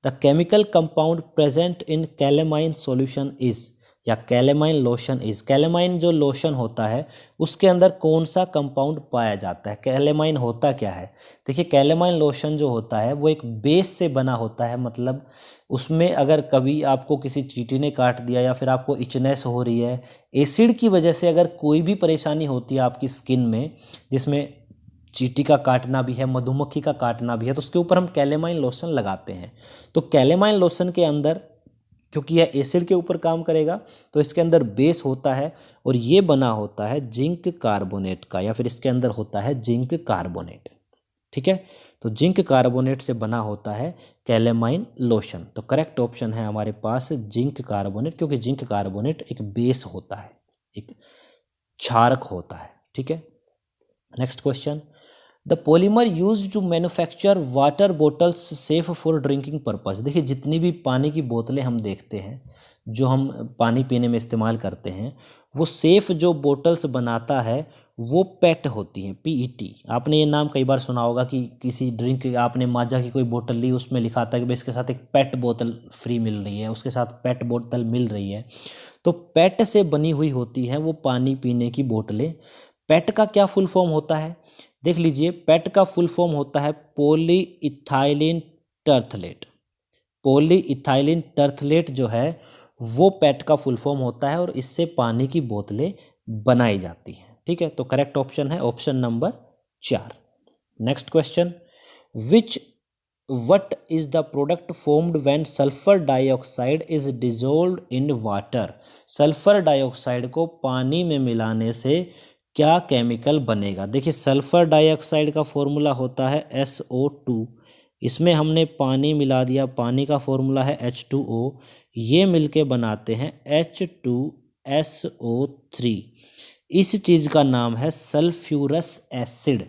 the chemical compound present in calamine solution is, या कैलेमाइन लोशन इज, कैलेमाइन जो लोशन होता है उसके अंदर कौन सा कंपाउंड पाया जाता है? कैलेमाइन होता क्या है? देखिए कैलेमाइन लोशन जो होता है वो एक बेस से बना होता है, मतलब उसमें अगर कभी आपको किसी चींटी ने काट दिया या फिर आपको इचनेस हो रही है, एसिड की वजह से अगर कोई भी परेशानी होती है आपकी स्किन में, जिसमें चींटी का काटना भी है, मधुमक्खी का काटना भी है, तो उसके ऊपर हम कैलेमाइन लोशन लगाते हैं। तो कैलेमाइन लोशन के अंदर, क्योंकि यह एसिड के ऊपर काम करेगा, तो इसके अंदर बेस होता है और ये बना होता है जिंक कार्बोनेट का, या फिर इसके अंदर होता है जिंक कार्बोनेट। ठीक है, तो जिंक कार्बोनेट से बना होता है कैलेमाइन लोशन। तो करेक्ट ऑप्शन है हमारे पास जिंक कार्बोनेट, क्योंकि जिंक कार्बोनेट एक बेस होता है, एक क्षारक होता है। ठीक है, next question, the polymer use to manufacture water bottles safe for drinking purpose. देखिए जितनी भी पानी की बोतलें हम देखते हैं जो हम पानी पीने में इस्तेमाल करते हैं, वो सेफ जो बोटल्स बनाता है वो पेट होती हैं, PET। आपने ये नाम कई बार सुना होगा कि किसी ड्रिंक, आपने माजा की कोई बोतल ली, उसमें लिखा था कि भाई इसके साथ एक पेट बोतल फ्री मिल रही है, उसके साथ पेट बोतल मिल रही है। तो पेट से बनी हुई होती हैं वो पानी पीने की बोतलें। पेट का क्या फुल फॉर्म होता है? देख लीजिए, पेट का फुल फॉर्म होता है पॉली इथाइलिन टर्थलेट। पॉली इथाइलिन टर्थलेट जो है वो पेट का फुल फॉर्म होता है और इससे पानी की बोतलें बनाई जाती हैं। ठीक है, तो करेक्ट ऑप्शन है option number 4। Next question, what is the product formed when sulphur dioxide is dissolved in water. Sulphur dioxide को पानी में मिलाने से क्या केमिकल बनेगा? देखिए सल्फर डाइऑक्साइड का फॉर्मूला होता है SO2, इसमें हमने पानी मिला दिया, पानी का फॉर्मूला है H2O, ये मिलके बनाते हैं H2SO3। इस चीज़ का नाम है सल्फ्यूरस एसिड।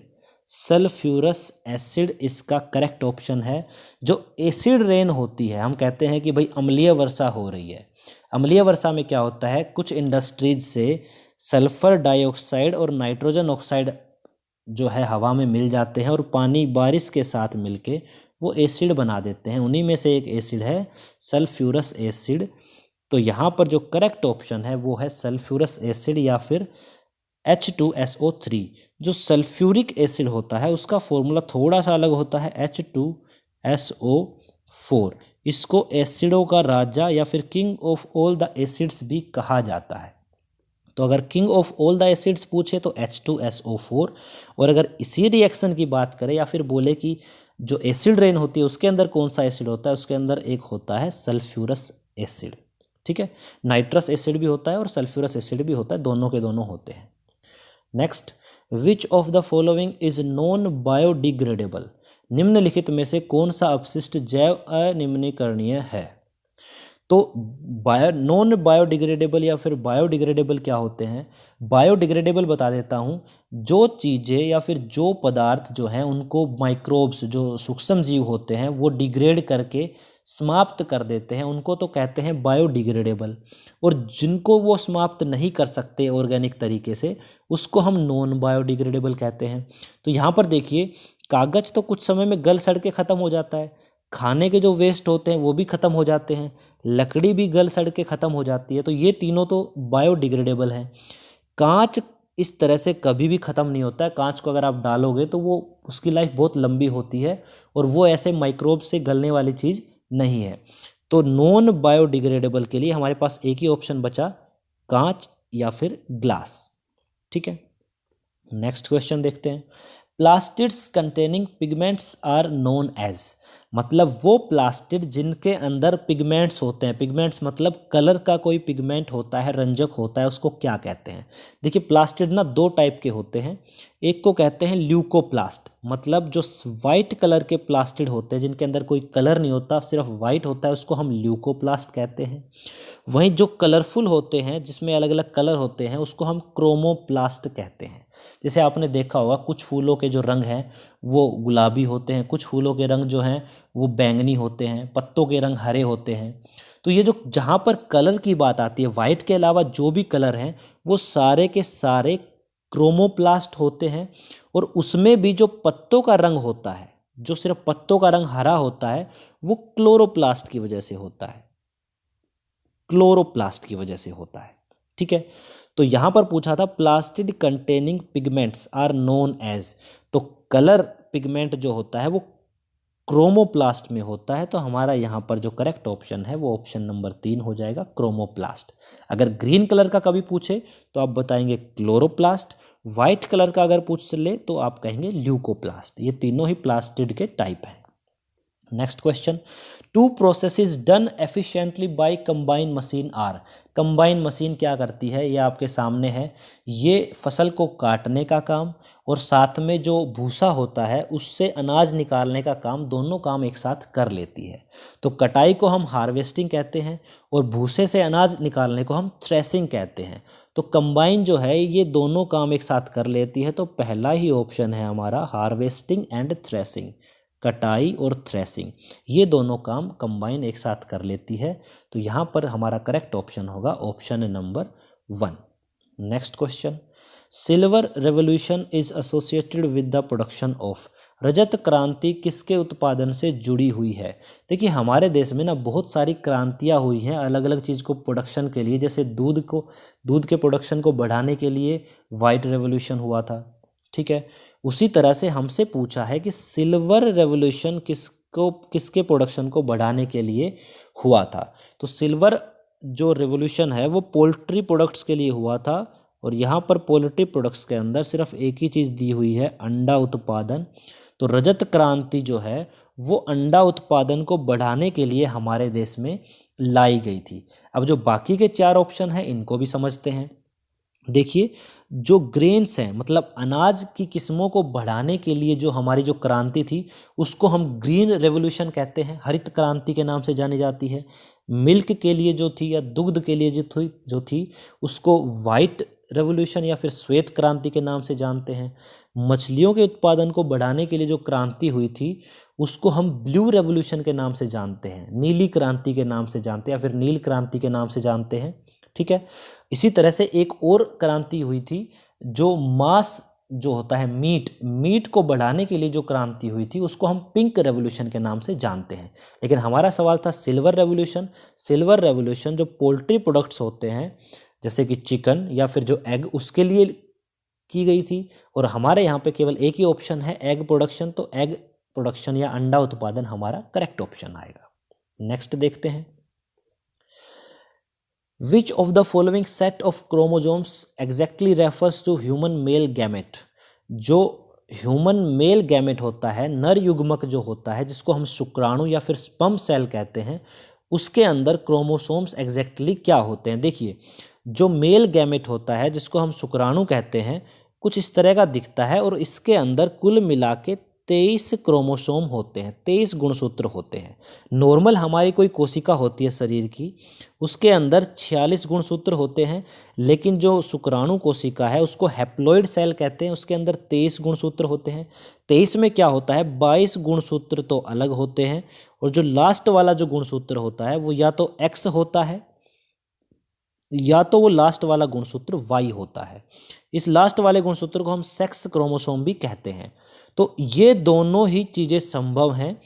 सल्फ्यूरस एसिड इसका करेक्ट ऑप्शन है। जो एसिड रेन होती है, हम कहते हैं कि भाई अम्लीय वर्षा हो रही है, अम्लीय वर्षा में क्या होता है, कुछ इंडस्ट्रीज से सल्फर डाइऑक्साइड और नाइट्रोजन ऑक्साइड जो है हवा में मिल जाते हैं और पानी बारिश के साथ मिलके वो एसिड बना देते हैं। उन्हीं में से एक एसिड है सल्फ्यूरस एसिड। तो यहाँ पर जो करेक्ट ऑप्शन है वो है सल्फ्यूरस एसिड या फिर H2SO3। जो सल्फ्यूरिक एसिड होता है उसका फॉर्मूला थोड़ा सा अलग होता है, H2SO4। इसको एसिडों का राजा या फिर king of all the acids भी कहा जाता है। तो अगर king of all the acids पूछे तो H2SO4, और अगर इसी रिएक्शन की बात करें या फिर बोले कि जो एसिड रेन होती है उसके अंदर कौन सा एसिड होता है, उसके अंदर एक होता है सल्फ्यूरस एसिड। ठीक है, नाइट्रस एसिड भी होता है और सल्फ्यूरस एसिड भी होता है, दोनों के दोनों होते हैं। Next, which of the following is non biodegradable. निम्नलिखित में से कौन सा अपशिष्ट जैव अनिम्नीकरणीय है? तो नॉन बायोडिग्रेडेबल या फिर बायोडिग्रेडेबल क्या होते हैं? बायोडिग्रेडेबल बता देता हूँ, जो चीज़ें या फिर जो पदार्थ जो हैं उनको माइक्रोब्स, जो सूक्ष्म जीव होते हैं, वो डिग्रेड करके समाप्त कर देते हैं, उनको तो कहते हैं बायोडिग्रेडेबल। और जिनको वो समाप्त नहीं कर सकते ऑर्गेनिक तरीके से, उसको हम नॉन बायोडिग्रेडेबल कहते हैं। तो यहाँ पर देखिए, कागज़ तो कुछ समय में गल सड़ के ख़त्म हो जाता है, खाने के जो वेस्ट होते हैं वो भी ख़त्म हो जाते हैं, लकड़ी भी गल सड़ के ख़त्म हो जाती है, तो ये तीनों तो बायोडिग्रेडेबल हैं। कांच इस तरह से कभी भी ख़त्म नहीं होता है, कांच को अगर आप डालोगे तो वो उसकी लाइफ बहुत लंबी होती है और वो ऐसे माइक्रोब से गलने वाली चीज़ नहीं है। तो नॉन बायोडिग्रेडेबल के लिए हमारे पास एक ही ऑप्शन बचा, कांच या फिर ग्लास। ठीक है, नेक्स्ट क्वेश्चन देखते हैं। Plastids containing pigments are known as, मतलब वो प्लास्टिड जिनके अंदर पिगमेंट्स होते हैं, पिगमेंट्स मतलब कलर का कोई पिगमेंट होता है, रंजक होता है, उसको क्या कहते हैं? देखिए प्लास्टिड ना दो टाइप के होते हैं, एक को कहते हैं ल्यूकोप्लास्ट, मतलब जो वाइट कलर के प्लास्टिड होते हैं जिनके अंदर कोई कलर नहीं होता, सिर्फ वाइट होता है, उसको हम ल्यूकोप्लास्ट कहते हैं। वहीं जो कलरफुल होते हैं, जिसमें अलग अलग कलर होते हैं, उसको हम क्रोमोप्लास्ट कहते हैं। जैसे आपने देखा होगा कुछ फूलों के जो रंग हैं वो गुलाबी होते हैं, कुछ फूलों के रंग जो हैं वो बैंगनी होते हैं, पत्तों के रंग हरे होते हैं। तो ये जो जहाँ पर कलर की बात आती है, वाइट के अलावा जो भी कलर हैं वो सारे के सारे क्रोमोप्लास्ट होते हैं। और उसमें भी जो पत्तों का रंग होता है, जो सिर्फ पत्तों का रंग हरा होता है, वो क्लोरोप्लास्ट की वजह से होता है, क्लोरोप्लास्ट की वजह से होता है। ठीक है, तो यहां पर पूछा था plastid containing pigments are known as, तो कलर पिगमेंट जो होता है वो क्रोमोप्लास्ट में होता है। तो हमारा यहाँ पर जो करेक्ट ऑप्शन है वो ऑप्शन नंबर 3 हो जाएगा, क्रोमोप्लास्ट। अगर ग्रीन कलर का कभी पूछे तो आप बताएंगे क्लोरोप्लास्ट, वाइट कलर का अगर पूछ ले तो आप कहेंगे ल्यूकोप्लास्ट। ये तीनों ही प्लास्टिड के टाइप हैं। Next question, two processes done efficiently by combine machine are. Combine machine क्या करती है, ये आपके सामने है। ये फसल को काटने का काम और साथ में जो भूसा होता है उससे अनाज निकालने का काम, दोनों काम एक साथ कर लेती है। तो कटाई को हम हार्वेस्टिंग कहते हैं और भूसे से अनाज निकालने को हम थ्रेसिंग कहते हैं। तो कंबाइन जो है ये दोनों काम एक साथ कर लेती है। तो पहला ही ऑप्शन है हमारा हार्वेस्टिंग एंड थ्रेसिंग, कटाई और थ्रेसिंग, ये दोनों काम कंबाइन एक साथ कर लेती है। तो यहाँ पर हमारा करेक्ट ऑप्शन होगा option number 1। Next question, silver revolution is associated with the production of. रजत क्रांति किसके उत्पादन से जुड़ी हुई है। देखिए हमारे देश में ना बहुत सारी क्रांतियाँ हुई हैं अलग अलग चीज़ को प्रोडक्शन के लिए। जैसे दूध के प्रोडक्शन को बढ़ाने के लिए वाइट रेवोल्यूशन हुआ था। ठीक है, उसी तरह से हमसे पूछा है कि सिल्वर रेवोल्यूशन किसके प्रोडक्शन को बढ़ाने के लिए हुआ था। तो सिल्वर जो रेवोल्यूशन है वो पोल्ट्री प्रोडक्ट्स के लिए हुआ था। और यहाँ पर पोल्ट्री प्रोडक्ट्स के अंदर सिर्फ एक ही चीज़ दी हुई है, अंडा उत्पादन। तो रजत क्रांति जो है वो अंडा उत्पादन को बढ़ाने के लिए हमारे देश में लाई गई थी। अब जो बाकी के 4 ऑप्शन हैं इनको भी समझते हैं। देखिए जो ग्रेन्स हैं, मतलब अनाज की किस्मों को बढ़ाने के लिए जो हमारी जो क्रांति थी उसको हम ग्रीन रेवोल्यूशन कहते हैं, हरित क्रांति के नाम से जानी जाती है। मिल्क के लिए जो थी या दुग्ध के लिए जो थी उसको वाइट रेवोल्यूशन या फिर श्वेत क्रांति के नाम से जानते हैं। मछलियों के उत्पादन को बढ़ाने के लिए जो क्रांति हुई थी उसको हम ब्लू रेवोल्यूशन के नाम से जानते हैं, नीली क्रांति के नाम से जानते हैं या फिर नील क्रांति के नाम से जानते हैं। ठीक है, इसी तरह से एक और क्रांति हुई थी जो मांस जो होता है मीट को बढ़ाने के लिए जो क्रांति हुई थी उसको हम पिंक रेवोल्यूशन के नाम से जानते हैं। लेकिन हमारा सवाल था सिल्वर रेवोल्यूशन। सिल्वर रेवोल्यूशन जो पोल्ट्री प्रोडक्ट्स होते हैं जैसे कि चिकन या फिर जो एग, उसके लिए की गई थी। और हमारे यहाँ पे केवल एक ही ऑप्शन है एग प्रोडक्शन, तो एग प्रोडक्शन या अंडा उत्पादन हमारा करेक्ट ऑप्शन आएगा। नेक्स्ट देखते हैं, Which of the following set of chromosomes exactly refers to human male gamete? जो ह्यूमन मेल गैमेट होता है, नर युग्मक जो होता है जिसको हम शुक्राणु या फिर स्पर्म सेल कहते हैं, उसके अंदर क्रोमोसोम्स एग्जैक्टली क्या होते हैं। देखिए जो मेल गैमेट होता है जिसको हम शुक्राणु कहते हैं कुछ इस तरह का दिखता है और इसके अंदर कुल मिला के 23 क्रोमोसोम होते हैं, 23 गुणसूत्र होते हैं। नॉर्मल हमारी कोई कोशिका होती है शरीर की, उसके अंदर 46 गुणसूत्र होते हैं। लेकिन जो शुक्राणु कोशिका है उसको हैप्लॉइड सेल कहते हैं, उसके अंदर 23 गुणसूत्र होते हैं। 23 में क्या होता है, 22 गुणसूत्र तो अलग होते हैं और जो लास्ट वाला जो गुणसूत्र होता है वो या तो एक्स होता है या तो वो लास्ट वाला गुणसूत्र वाई होता है। इस लास्ट वाले गुणसूत्र को हम सेक्स क्रोमोसोम भी कहते हैं। तो ये दोनों ही चीज़ें संभव हैं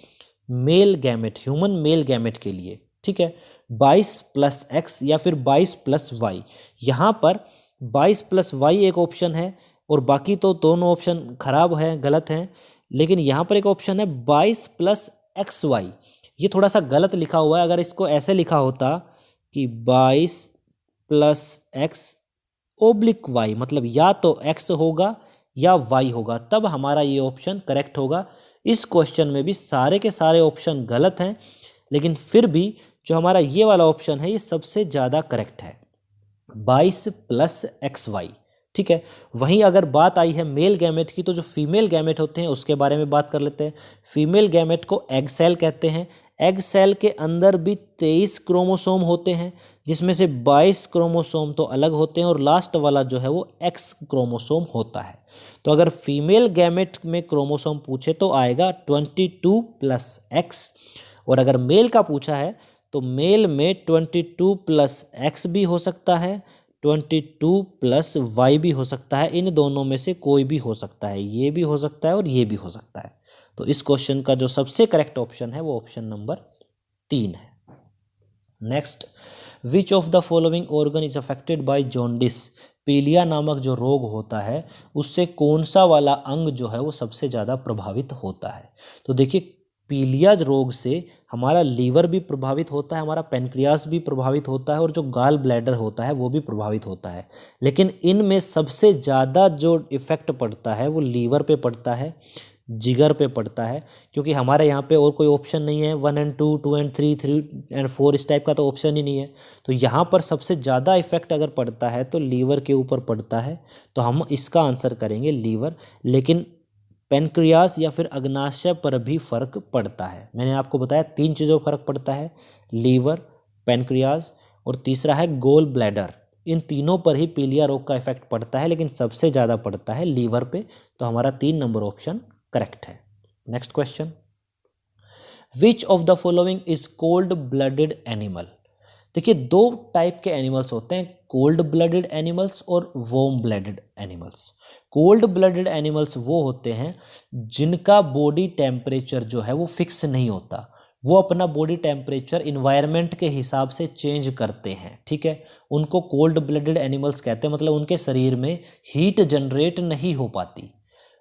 male gamete, human male gamete के लिए। ठीक है, 22 प्लस एक्स या फिर 22 प्लस वाई। यहाँ पर 22 प्लस वाई एक ऑप्शन है और बाकी तो दोनों ऑप्शन खराब हैं, गलत हैं। लेकिन यहाँ पर एक ऑप्शन है 22 प्लस एक्स वाई, ये थोड़ा सा गलत लिखा हुआ है। अगर इसको ऐसे लिखा होता कि 22 प्लस एक्स ओब्लिक वाई, मतलब या तो एक्स होगा या वाई होगा, तब हमारा ये ऑप्शन करेक्ट होगा। इस क्वेश्चन में भी सारे के सारे ऑप्शन गलत हैं, लेकिन फिर भी जो हमारा ये वाला ऑप्शन है ये सबसे ज़्यादा करेक्ट है, 22 प्लस एक्स वाई। ठीक है, वहीं अगर बात आई है मेल गैमेट की तो जो फीमेल गैमेट होते हैं उसके बारे में बात कर लेते हैं। फीमेल गैमेट को एग सेल कहते हैं। एग सेल के अंदर भी 23 क्रोमोसोम होते हैं जिसमें से 22 क्रोमोसोम तो अलग होते हैं और लास्ट वाला जो है वो एक्स क्रोमोसोम होता है। तो अगर फीमेल गैमेट में क्रोमोसोम पूछे तो आएगा 22 प्लस एक्स, और अगर मेल का पूछा है तो मेल में 22 प्लस एक्स भी हो सकता है, 22 प्लस वाई भी हो सकता है। इन दोनों में से कोई भी हो सकता है, ये भी हो सकता है और ये भी हो सकता है। तो इस क्वेश्चन का जो सबसे करेक्ट ऑप्शन है वो ऑप्शन नंबर 3 है। Next, which of the following organ is affected by jaundice? पीलिया नामक जो रोग होता है उससे कौन सा वाला अंग जो है वो सबसे ज़्यादा प्रभावित होता है? तो देखिए, पीलिया रोग से हमारा लीवर भी प्रभावित होता है, हमारा पेनक्रियास भी प्रभावित होता है और जो गाल ब्लैडर होता है वो भी प्रभावित होता है। लेकिन इनमें सबसे ज़्यादा जो इफ़ेक्ट पड़ता है वो लीवर पे पड़ता है, जिगर पे पड़ता है, क्योंकि हमारे यहाँ पे और कोई ऑप्शन नहीं है। 1 and 2, 2 and 3, 3 and 4 इस टाइप का तो ऑप्शन ही नहीं है। तो यहाँ पर सबसे ज़्यादा इफेक्ट अगर पड़ता है तो लीवर के ऊपर पड़ता है, तो हम इसका आंसर करेंगे लीवर। लेकिन पेनक्रियास या फिर अग्नाशय पर भी फर्क पड़ता है। मैंने आपको बताया 3 चीज़ों पर फर्क पड़ता है, लीवर, पेनक्रियास और तीसरा है गोल ब्लैडर। इन तीनों पर ही पीलिया रोग का इफेक्ट पड़ता है, लेकिन सबसे ज़्यादा पड़ता है लीवर पे। तो हमारा 3 नंबर ऑप्शन करेक्ट है। Next question, which of the following is cold blooded animal? देखिए, 2 टाइप के एनिमल्स होते हैं, कोल्ड ब्लडेड एनिमल्स और warm blooded animals. Cold blooded animals वो होते हैं जिनका बॉडी टेम्परेचर जो है वो फिक्स नहीं होता, वो अपना बॉडी टेम्परेचर इन्वायरमेंट के हिसाब से चेंज करते हैं, ठीक है। उनको कोल्ड ब्लडेड एनिमल्स कहते हैं, मतलब उनके शरीर में हीट जनरेट नहीं हो पाती।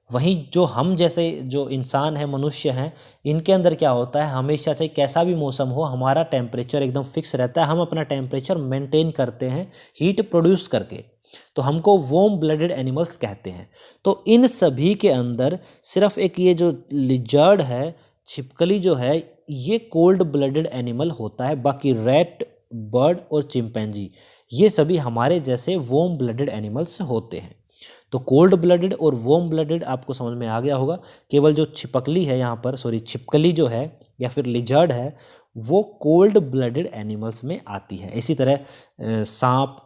वहीं जो हम जैसे जो इंसान है, मनुष्य हैं, इनके अंदर क्या होता है, हमेशा चाहे कैसा भी मौसम हो हमारा टेम्परेचर एकदम फिक्स रहता है, हम अपना टेम्परेचर मेंटेन करते हैं हीट प्रोड्यूस करके। तो हमको वार्म ब्लडेड एनिमल्स कहते हैं। तो इन सभी के अंदर सिर्फ एक ये जो लिजर्ड है, छिपकली जो है, ये कोल्ड ब्लडेड एनिमल होता है। बाकी रैट, बर्ड और चिंपैंजी ये सभी हमारे जैसे वार्म ब्लडेड एनिमल्स होते हैं। तो कोल्ड ब्लडेड और वार्म ब्लडेड आपको समझ में आ गया होगा। केवल जो छिपकली है यहाँ पर, छिपकली जो है या फिर लिजर्ड है, वो कोल्ड ब्लडेड एनिमल्स में आती है। इसी तरह सांप,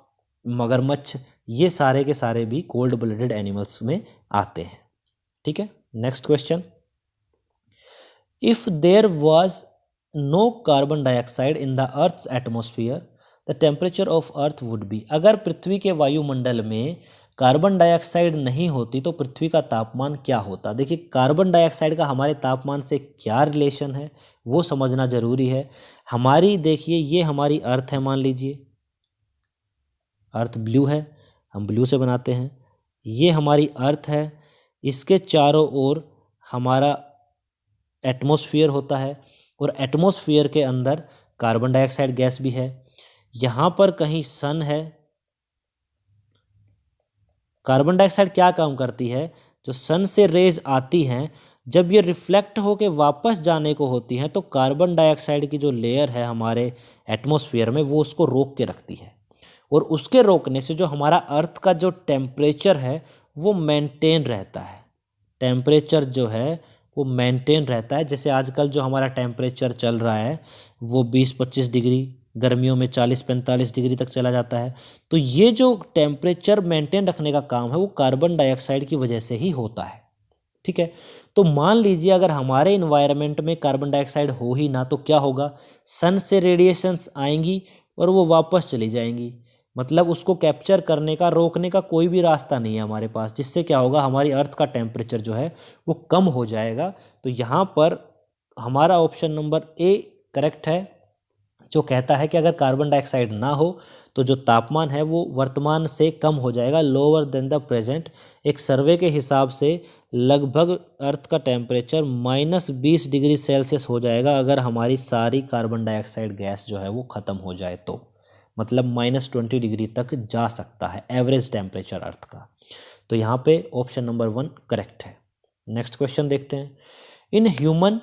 मगरमच्छ, ये सारे के सारे भी कोल्ड ब्लडेड एनिमल्स में आते हैं, ठीक है। Next question, if there was no carbon dioxide in the earth's atmosphere the temperature of earth would be? अगर पृथ्वी के वायुमंडल में कार्बन डाइऑक्साइड नहीं होती तो पृथ्वी का तापमान क्या होता? देखिए, कार्बन डाइऑक्साइड का हमारे तापमान से क्या रिलेशन है वो समझना ज़रूरी है। हमारी देखिए, ये हमारी अर्थ है, मान लीजिए अर्थ ब्लू है, हम ब्लू से बनाते हैं। ये हमारी अर्थ है, इसके चारों ओर हमारा एटमॉस्फेयर होता है और एटमॉस्फेयर के अंदर कार्बन डाइऑक्साइड गैस भी है। यहाँ पर कहीं सन है। कार्बन डाइऑक्साइड क्या काम करती है, जो सन से रेज आती हैं, जब ये रिफ्लेक्ट होके वापस जाने को होती हैं तो कार्बन डाइऑक्साइड की जो लेयर है हमारे एटमॉस्फेयर में वो उसको रोक के रखती है, और उसके रोकने से जो हमारा अर्थ का जो टेम्परेचर है वो मेंटेन रहता है। टेम्परेचर जो है वो मेंटेन रहता है। जैसे आजकल जो हमारा टेम्परेचर चल रहा है वो 20-25 डिग्री, गर्मियों में 40-45 डिग्री तक चला जाता है। तो ये जो टेम्परेचर मेंटेन रखने का काम है वो कार्बन डाइऑक्साइड की वजह से ही होता है, ठीक है। तो मान लीजिए अगर हमारे इन्वायरमेंट में कार्बन डाइऑक्साइड हो ही ना तो क्या होगा, सन से रेडिएशंस आएंगी और वो वापस चली जाएंगी। मतलब उसको कैप्चर करने का, रोकने का कोई भी रास्ता नहीं है हमारे पास, जिससे क्या होगा, हमारी अर्थ का टेम्परेचर जो है वो कम हो जाएगा। तो यहाँ पर हमारा ऑप्शन नंबर ए करेक्ट है, जो कहता है कि अगर कार्बन डाइऑक्साइड ना हो तो जो तापमान है वो वर्तमान से कम हो जाएगा, लोअर देन द प्रेजेंट। एक सर्वे के हिसाब से लगभग अर्थ का टेम्परेचर -20 डिग्री सेल्सियस हो जाएगा अगर हमारी सारी कार्बन डाइऑक्साइड गैस जो है वो ख़त्म हो जाए तो। मतलब -20 डिग्री तक जा सकता है एवरेज टेम्परेचर अर्थ का। तो यहाँ पे ऑप्शन नंबर 1 करेक्ट है। नेक्स्ट क्वेश्चन देखते हैं, in human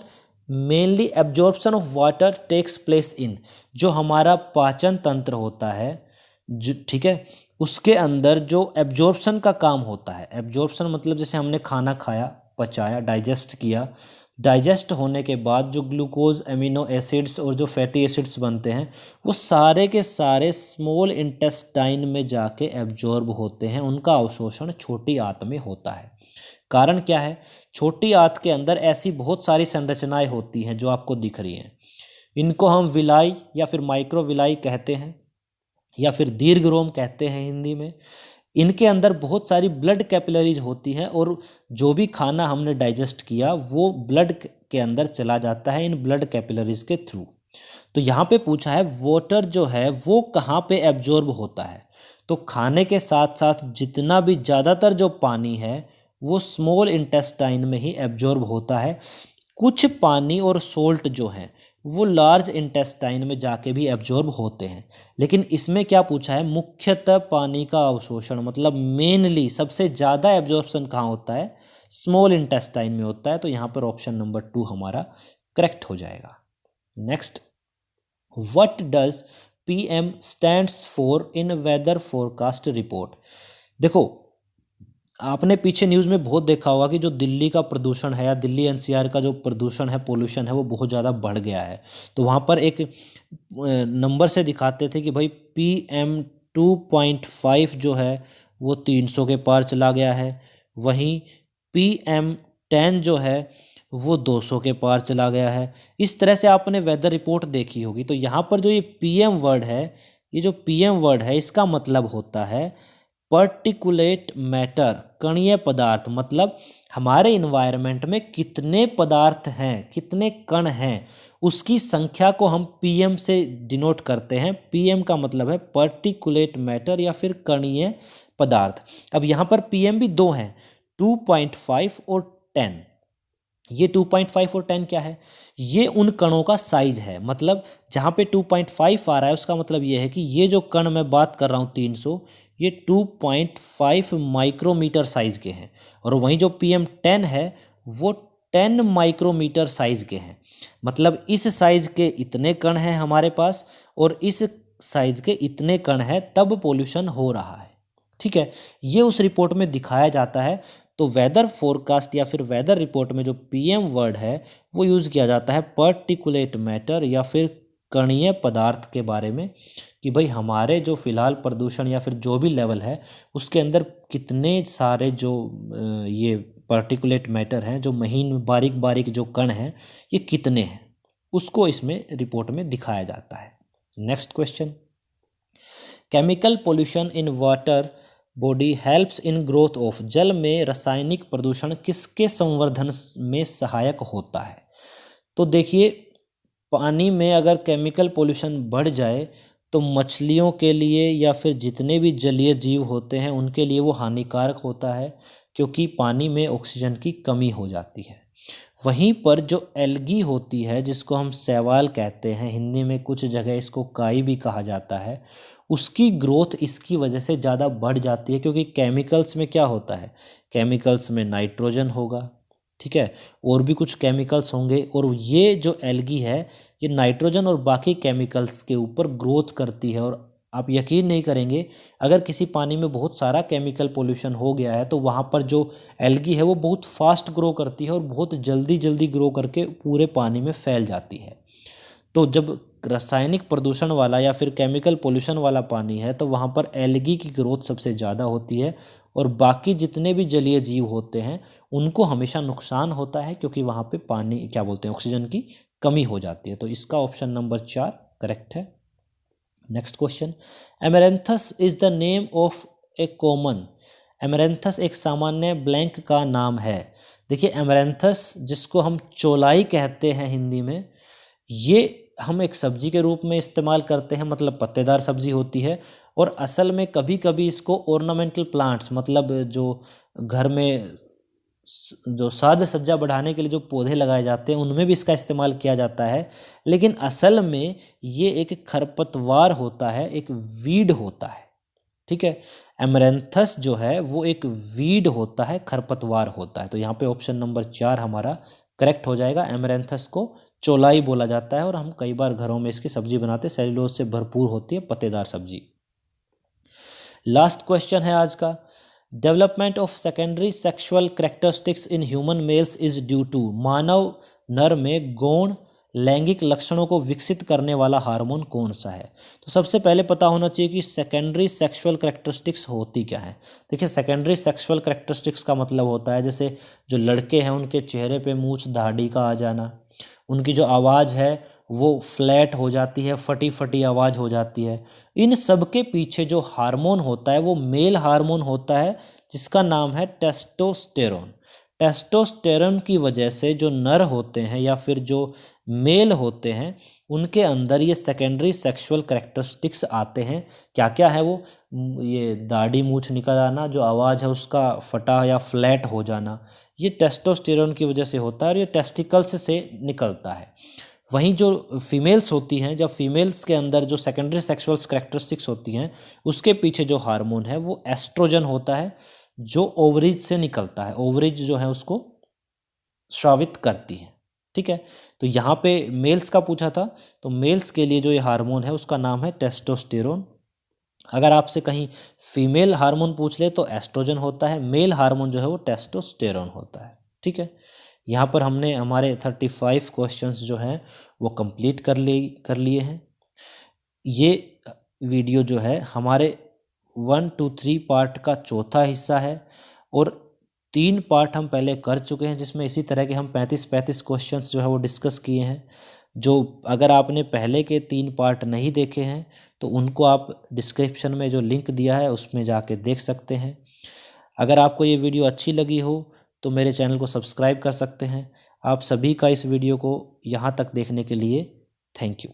mainly absorption of water takes place in? जो हमारा पाचन तंत्र होता है, जो ठीक है, उसके अंदर जो एब्जॉर्प्शन का काम होता है, एब्जॉर्प्शन मतलब जैसे हमने खाना खाया, पचाया, डाइजेस्ट किया, डाइजेस्ट होने के बाद जो ग्लूकोज, अमीनो एसिड्स और जो फैटी एसिड्स बनते हैं वो सारे के सारे स्मॉल इंटेस्टाइन में जाके एब्जॉर्ब होते हैं। उनका अवशोषण छोटी आंत में होता है। कारण क्या है, छोटी आंत के अंदर ऐसी बहुत सारी संरचनाएं होती हैं जो आपको दिख रही हैं। इनको हम विलाई या फिर माइक्रोविलाई कहते हैं या फिर दीर्घरोम कहते हैं हिंदी में। इनके अंदर बहुत सारी ब्लड कैपिलरीज होती हैं और जो भी खाना हमने डाइजेस्ट किया वो ब्लड के अंदर चला जाता है इन ब्लड कैपिलरीज के थ्रू। तो यहाँ पे पूछा है वाटर जो है वो कहाँ पे एब्जॉर्ब होता है। तो खाने के साथ साथ जितना भी ज़्यादातर जो पानी है वो स्मॉल इंटेस्टाइन में ही एब्जॉर्ब होता है। कुछ पानी और सोल्ट जो हैं वो लार्ज इंटेस्टाइन में जाके भी एब्जॉर्ब होते हैं। लेकिन इसमें क्या पूछा है, मुख्यतः पानी का अवशोषण मतलब मेनली सबसे ज़्यादा एब्जॉर्प्शन कहाँ होता है, स्मॉल इंटेस्टाइन में होता है। तो यहाँ पर ऑप्शन नंबर 2 हमारा करेक्ट हो जाएगा। Next, what does PM stands for in weather forecast report. देखो आपने पीछे न्यूज़ में बहुत देखा होगा कि जो दिल्ली का प्रदूषण है या दिल्ली NCR का जो प्रदूषण है, पोल्यूशन है, वो बहुत ज़्यादा बढ़ गया है। तो वहाँ पर एक नंबर से दिखाते थे कि भाई PM 2.5 जो है वो 300 के पार चला गया है, वहीं PM 10 जो है वो 200 के पार चला गया है। इस तरह से आपने वेदर रिपोर्ट देखी होगी। तो यहाँ पर जो ये PM वर्ड है, ये जो PM वर्ड है इसका मतलब होता है पर्टिकुलेट मैटर, कणीय पदार्थ। मतलब हमारे इन्वायरमेंट में कितने पदार्थ हैं, कितने कण हैं, उसकी संख्या को हम PM से डिनोट करते हैं। PM का मतलब है पर्टिकुलेट मैटर या फिर कणीय पदार्थ। अब यहाँ पर PM भी 2 हैं, 2.5 और 10। ये 2.5 और 10 क्या है, ये उन कणों का साइज है। मतलब जहाँ पे 2.5 आ रहा है उसका मतलब ये है कि ये जो कण मैं बात कर रहा हूँ 300, ये 2.5 माइक्रोमीटर साइज के हैं। और वहीं जो PM 10 है वो 10 माइक्रोमीटर साइज के हैं। मतलब इस साइज के इतने कण हैं हमारे पास और इस साइज के इतने कण हैं, तब पोल्यूशन हो रहा है। ठीक है, ये उस रिपोर्ट में दिखाया जाता है। तो वेदर फोरकास्ट या फिर वेदर रिपोर्ट में जो PM वर्ड है वो यूज़ किया जाता है पर्टिकुलेट मैटर या फिर कणीय पदार्थ के बारे में, कि भाई हमारे जो फिलहाल प्रदूषण या फिर जो भी लेवल है उसके अंदर कितने सारे जो ये पर्टिकुलेट मैटर हैं, जो महीन बारीक बारीक जो कण हैं, ये कितने हैं, उसको इसमें रिपोर्ट में दिखाया जाता है। Next question, chemical pollution in water body helps in growth of. जल में रासायनिक प्रदूषण किसके संवर्धन में सहायक होता है। तो देखिए पानी में अगर केमिकल पोल्यूशन बढ़ जाए तो मछलियों के लिए या फिर जितने भी जलीय जीव होते हैं उनके लिए वो हानिकारक होता है, क्योंकि पानी में ऑक्सीजन की कमी हो जाती है। वहीं पर जो एल्गी होती है जिसको हम शैवाल कहते हैं, हिंदी में कुछ जगह इसको काई भी कहा जाता है, उसकी ग्रोथ इसकी वजह से ज़्यादा बढ़ जाती है। क्योंकि केमिकल्स में क्या होता है, केमिकल्स में नाइट्रोजन होगा, ठीक है, और भी कुछ केमिकल्स होंगे, और ये जो एल्गी है ये नाइट्रोजन और बाकी केमिकल्स के ऊपर ग्रोथ करती है। और आप यकीन नहीं करेंगे, अगर किसी पानी में बहुत सारा केमिकल पोल्यूशन हो गया है तो वहाँ पर जो एल्गी है वो बहुत फास्ट ग्रो करती है और बहुत जल्दी जल्दी ग्रो करके पूरे पानी में फैल जाती है। तो जब रासायनिक प्रदूषण वाला या फिर केमिकल पोल्यूशन वाला पानी है तो वहाँ पर एल्गी की ग्रोथ सबसे ज़्यादा होती है, और बाकी जितने भी जलीय जीव होते हैं उनको हमेशा नुकसान होता है, क्योंकि वहाँ पे पानी क्या बोलते हैं, ऑक्सीजन की कमी हो जाती है। तो इसका ऑप्शन नंबर 4 करेक्ट है। Next question, amaranthus is the name of a common. Amaranthus एक सामान्य ब्लैंक का नाम है। देखिए एमेरेंथस जिसको हम चौलाई कहते हैं हिंदी में, ये हम एक सब्जी के रूप में इस्तेमाल करते हैं, मतलब पत्तेदार सब्जी होती है। और असल में कभी कभी इसको ऑर्नामेंटल प्लांट्स, मतलब जो घर में जो साज सज्जा बढ़ाने के लिए जो पौधे लगाए जाते हैं उनमें भी इसका इस्तेमाल किया जाता है। लेकिन असल में ये एक खरपतवार होता है, एक वीड होता है। ठीक है, एमरेंथस जो है वो एक वीड होता है, खरपतवार होता है। तो यहाँ पे ऑप्शन नंबर 4 हमारा करेक्ट हो जाएगा। एमरेंथस को चौलाई बोला जाता है और हम कई बार घरों में इसकी सब्जी बनाते हैं, सेलुलोज से भरपूर होती है पत्तेदार सब्जी। लास्ट क्वेश्चन है आज का, development of secondary sexual characteristics in human males is due to. मानव नर में गौण लैंगिक लक्षणों को विकसित करने वाला हार्मोन कौन सा है। तो सबसे पहले पता होना चाहिए कि सेकेंडरी सेक्सुअल कैरेक्टरिस्टिक्स होती क्या है। देखिए सेकेंडरी सेक्सुअल कैरेक्टरिस्टिक्स का मतलब होता है जैसे जो लड़के हैं उनके चेहरे पे मूछ दाढ़ी का आ जाना, उनकी जो आवाज़ है वो फ्लैट हो जाती है, फटी फटी आवाज़ हो जाती है। इन सब के पीछे जो हार्मोन होता है वो मेल हार्मोन होता है जिसका नाम है टेस्टोस्टेरोन। टेस्टोस्टेरोन की वजह से जो नर होते हैं या फिर जो मेल होते हैं उनके अंदर ये सेकेंडरी सेक्सुअल कैरेक्टरिस्टिक्स आते हैं। क्या क्या है वो? ये दाढ़ी मूछ निकल आना, जो आवाज़ है उसका फटा या फ्लैट हो जाना, ये टेस्टोस्टेरोन की वजह से होता है और ये टेस्टिकल्स से निकलता है। वहीं जो फीमेल्स होती हैं, जब फीमेल्स के अंदर जो सेकेंडरी सेक्सुअल कैरेक्टरिस्टिक्स होती हैं उसके पीछे जो हार्मोन है वो एस्ट्रोजन होता है जो ओवरीज से निकलता है। ओवरीज जो है उसको स्रावित करती है। ठीक है, तो यहाँ पे मेल्स का पूछा था, तो मेल्स के लिए जो ये हार्मोन है उसका नाम है टेस्टोस्टेरोन। अगर आपसे कहीं फीमेल हार्मोन पूछ ले तो एस्ट्रोजन होता है, मेल हार्मोन जो है वो टेस्टोस्टेरोन होता है। ठीक है, यहाँ पर हमने हमारे 35 क्वेश्चंस जो हैं वो कंप्लीट कर लिए हैं। ये वीडियो जो है हमारे 1 2 3 पार्ट का चौथा हिस्सा है और 3 पार्ट हम पहले कर चुके हैं जिसमें इसी तरह के हम 35 क्वेश्चंस जो है वो डिस्कस किए हैं। जो अगर आपने पहले के 3 पार्ट नहीं देखे हैं तो उनको आप डिस्क्रिप्शन में जो लिंक दिया है उसमें जाके देख सकते हैं। अगर आपको ये वीडियो अच्छी लगी हो तो मेरे चैनल को सब्सक्राइब कर सकते हैं। आप सभी का इस वीडियो को यहाँ तक देखने के लिए थैंक यू।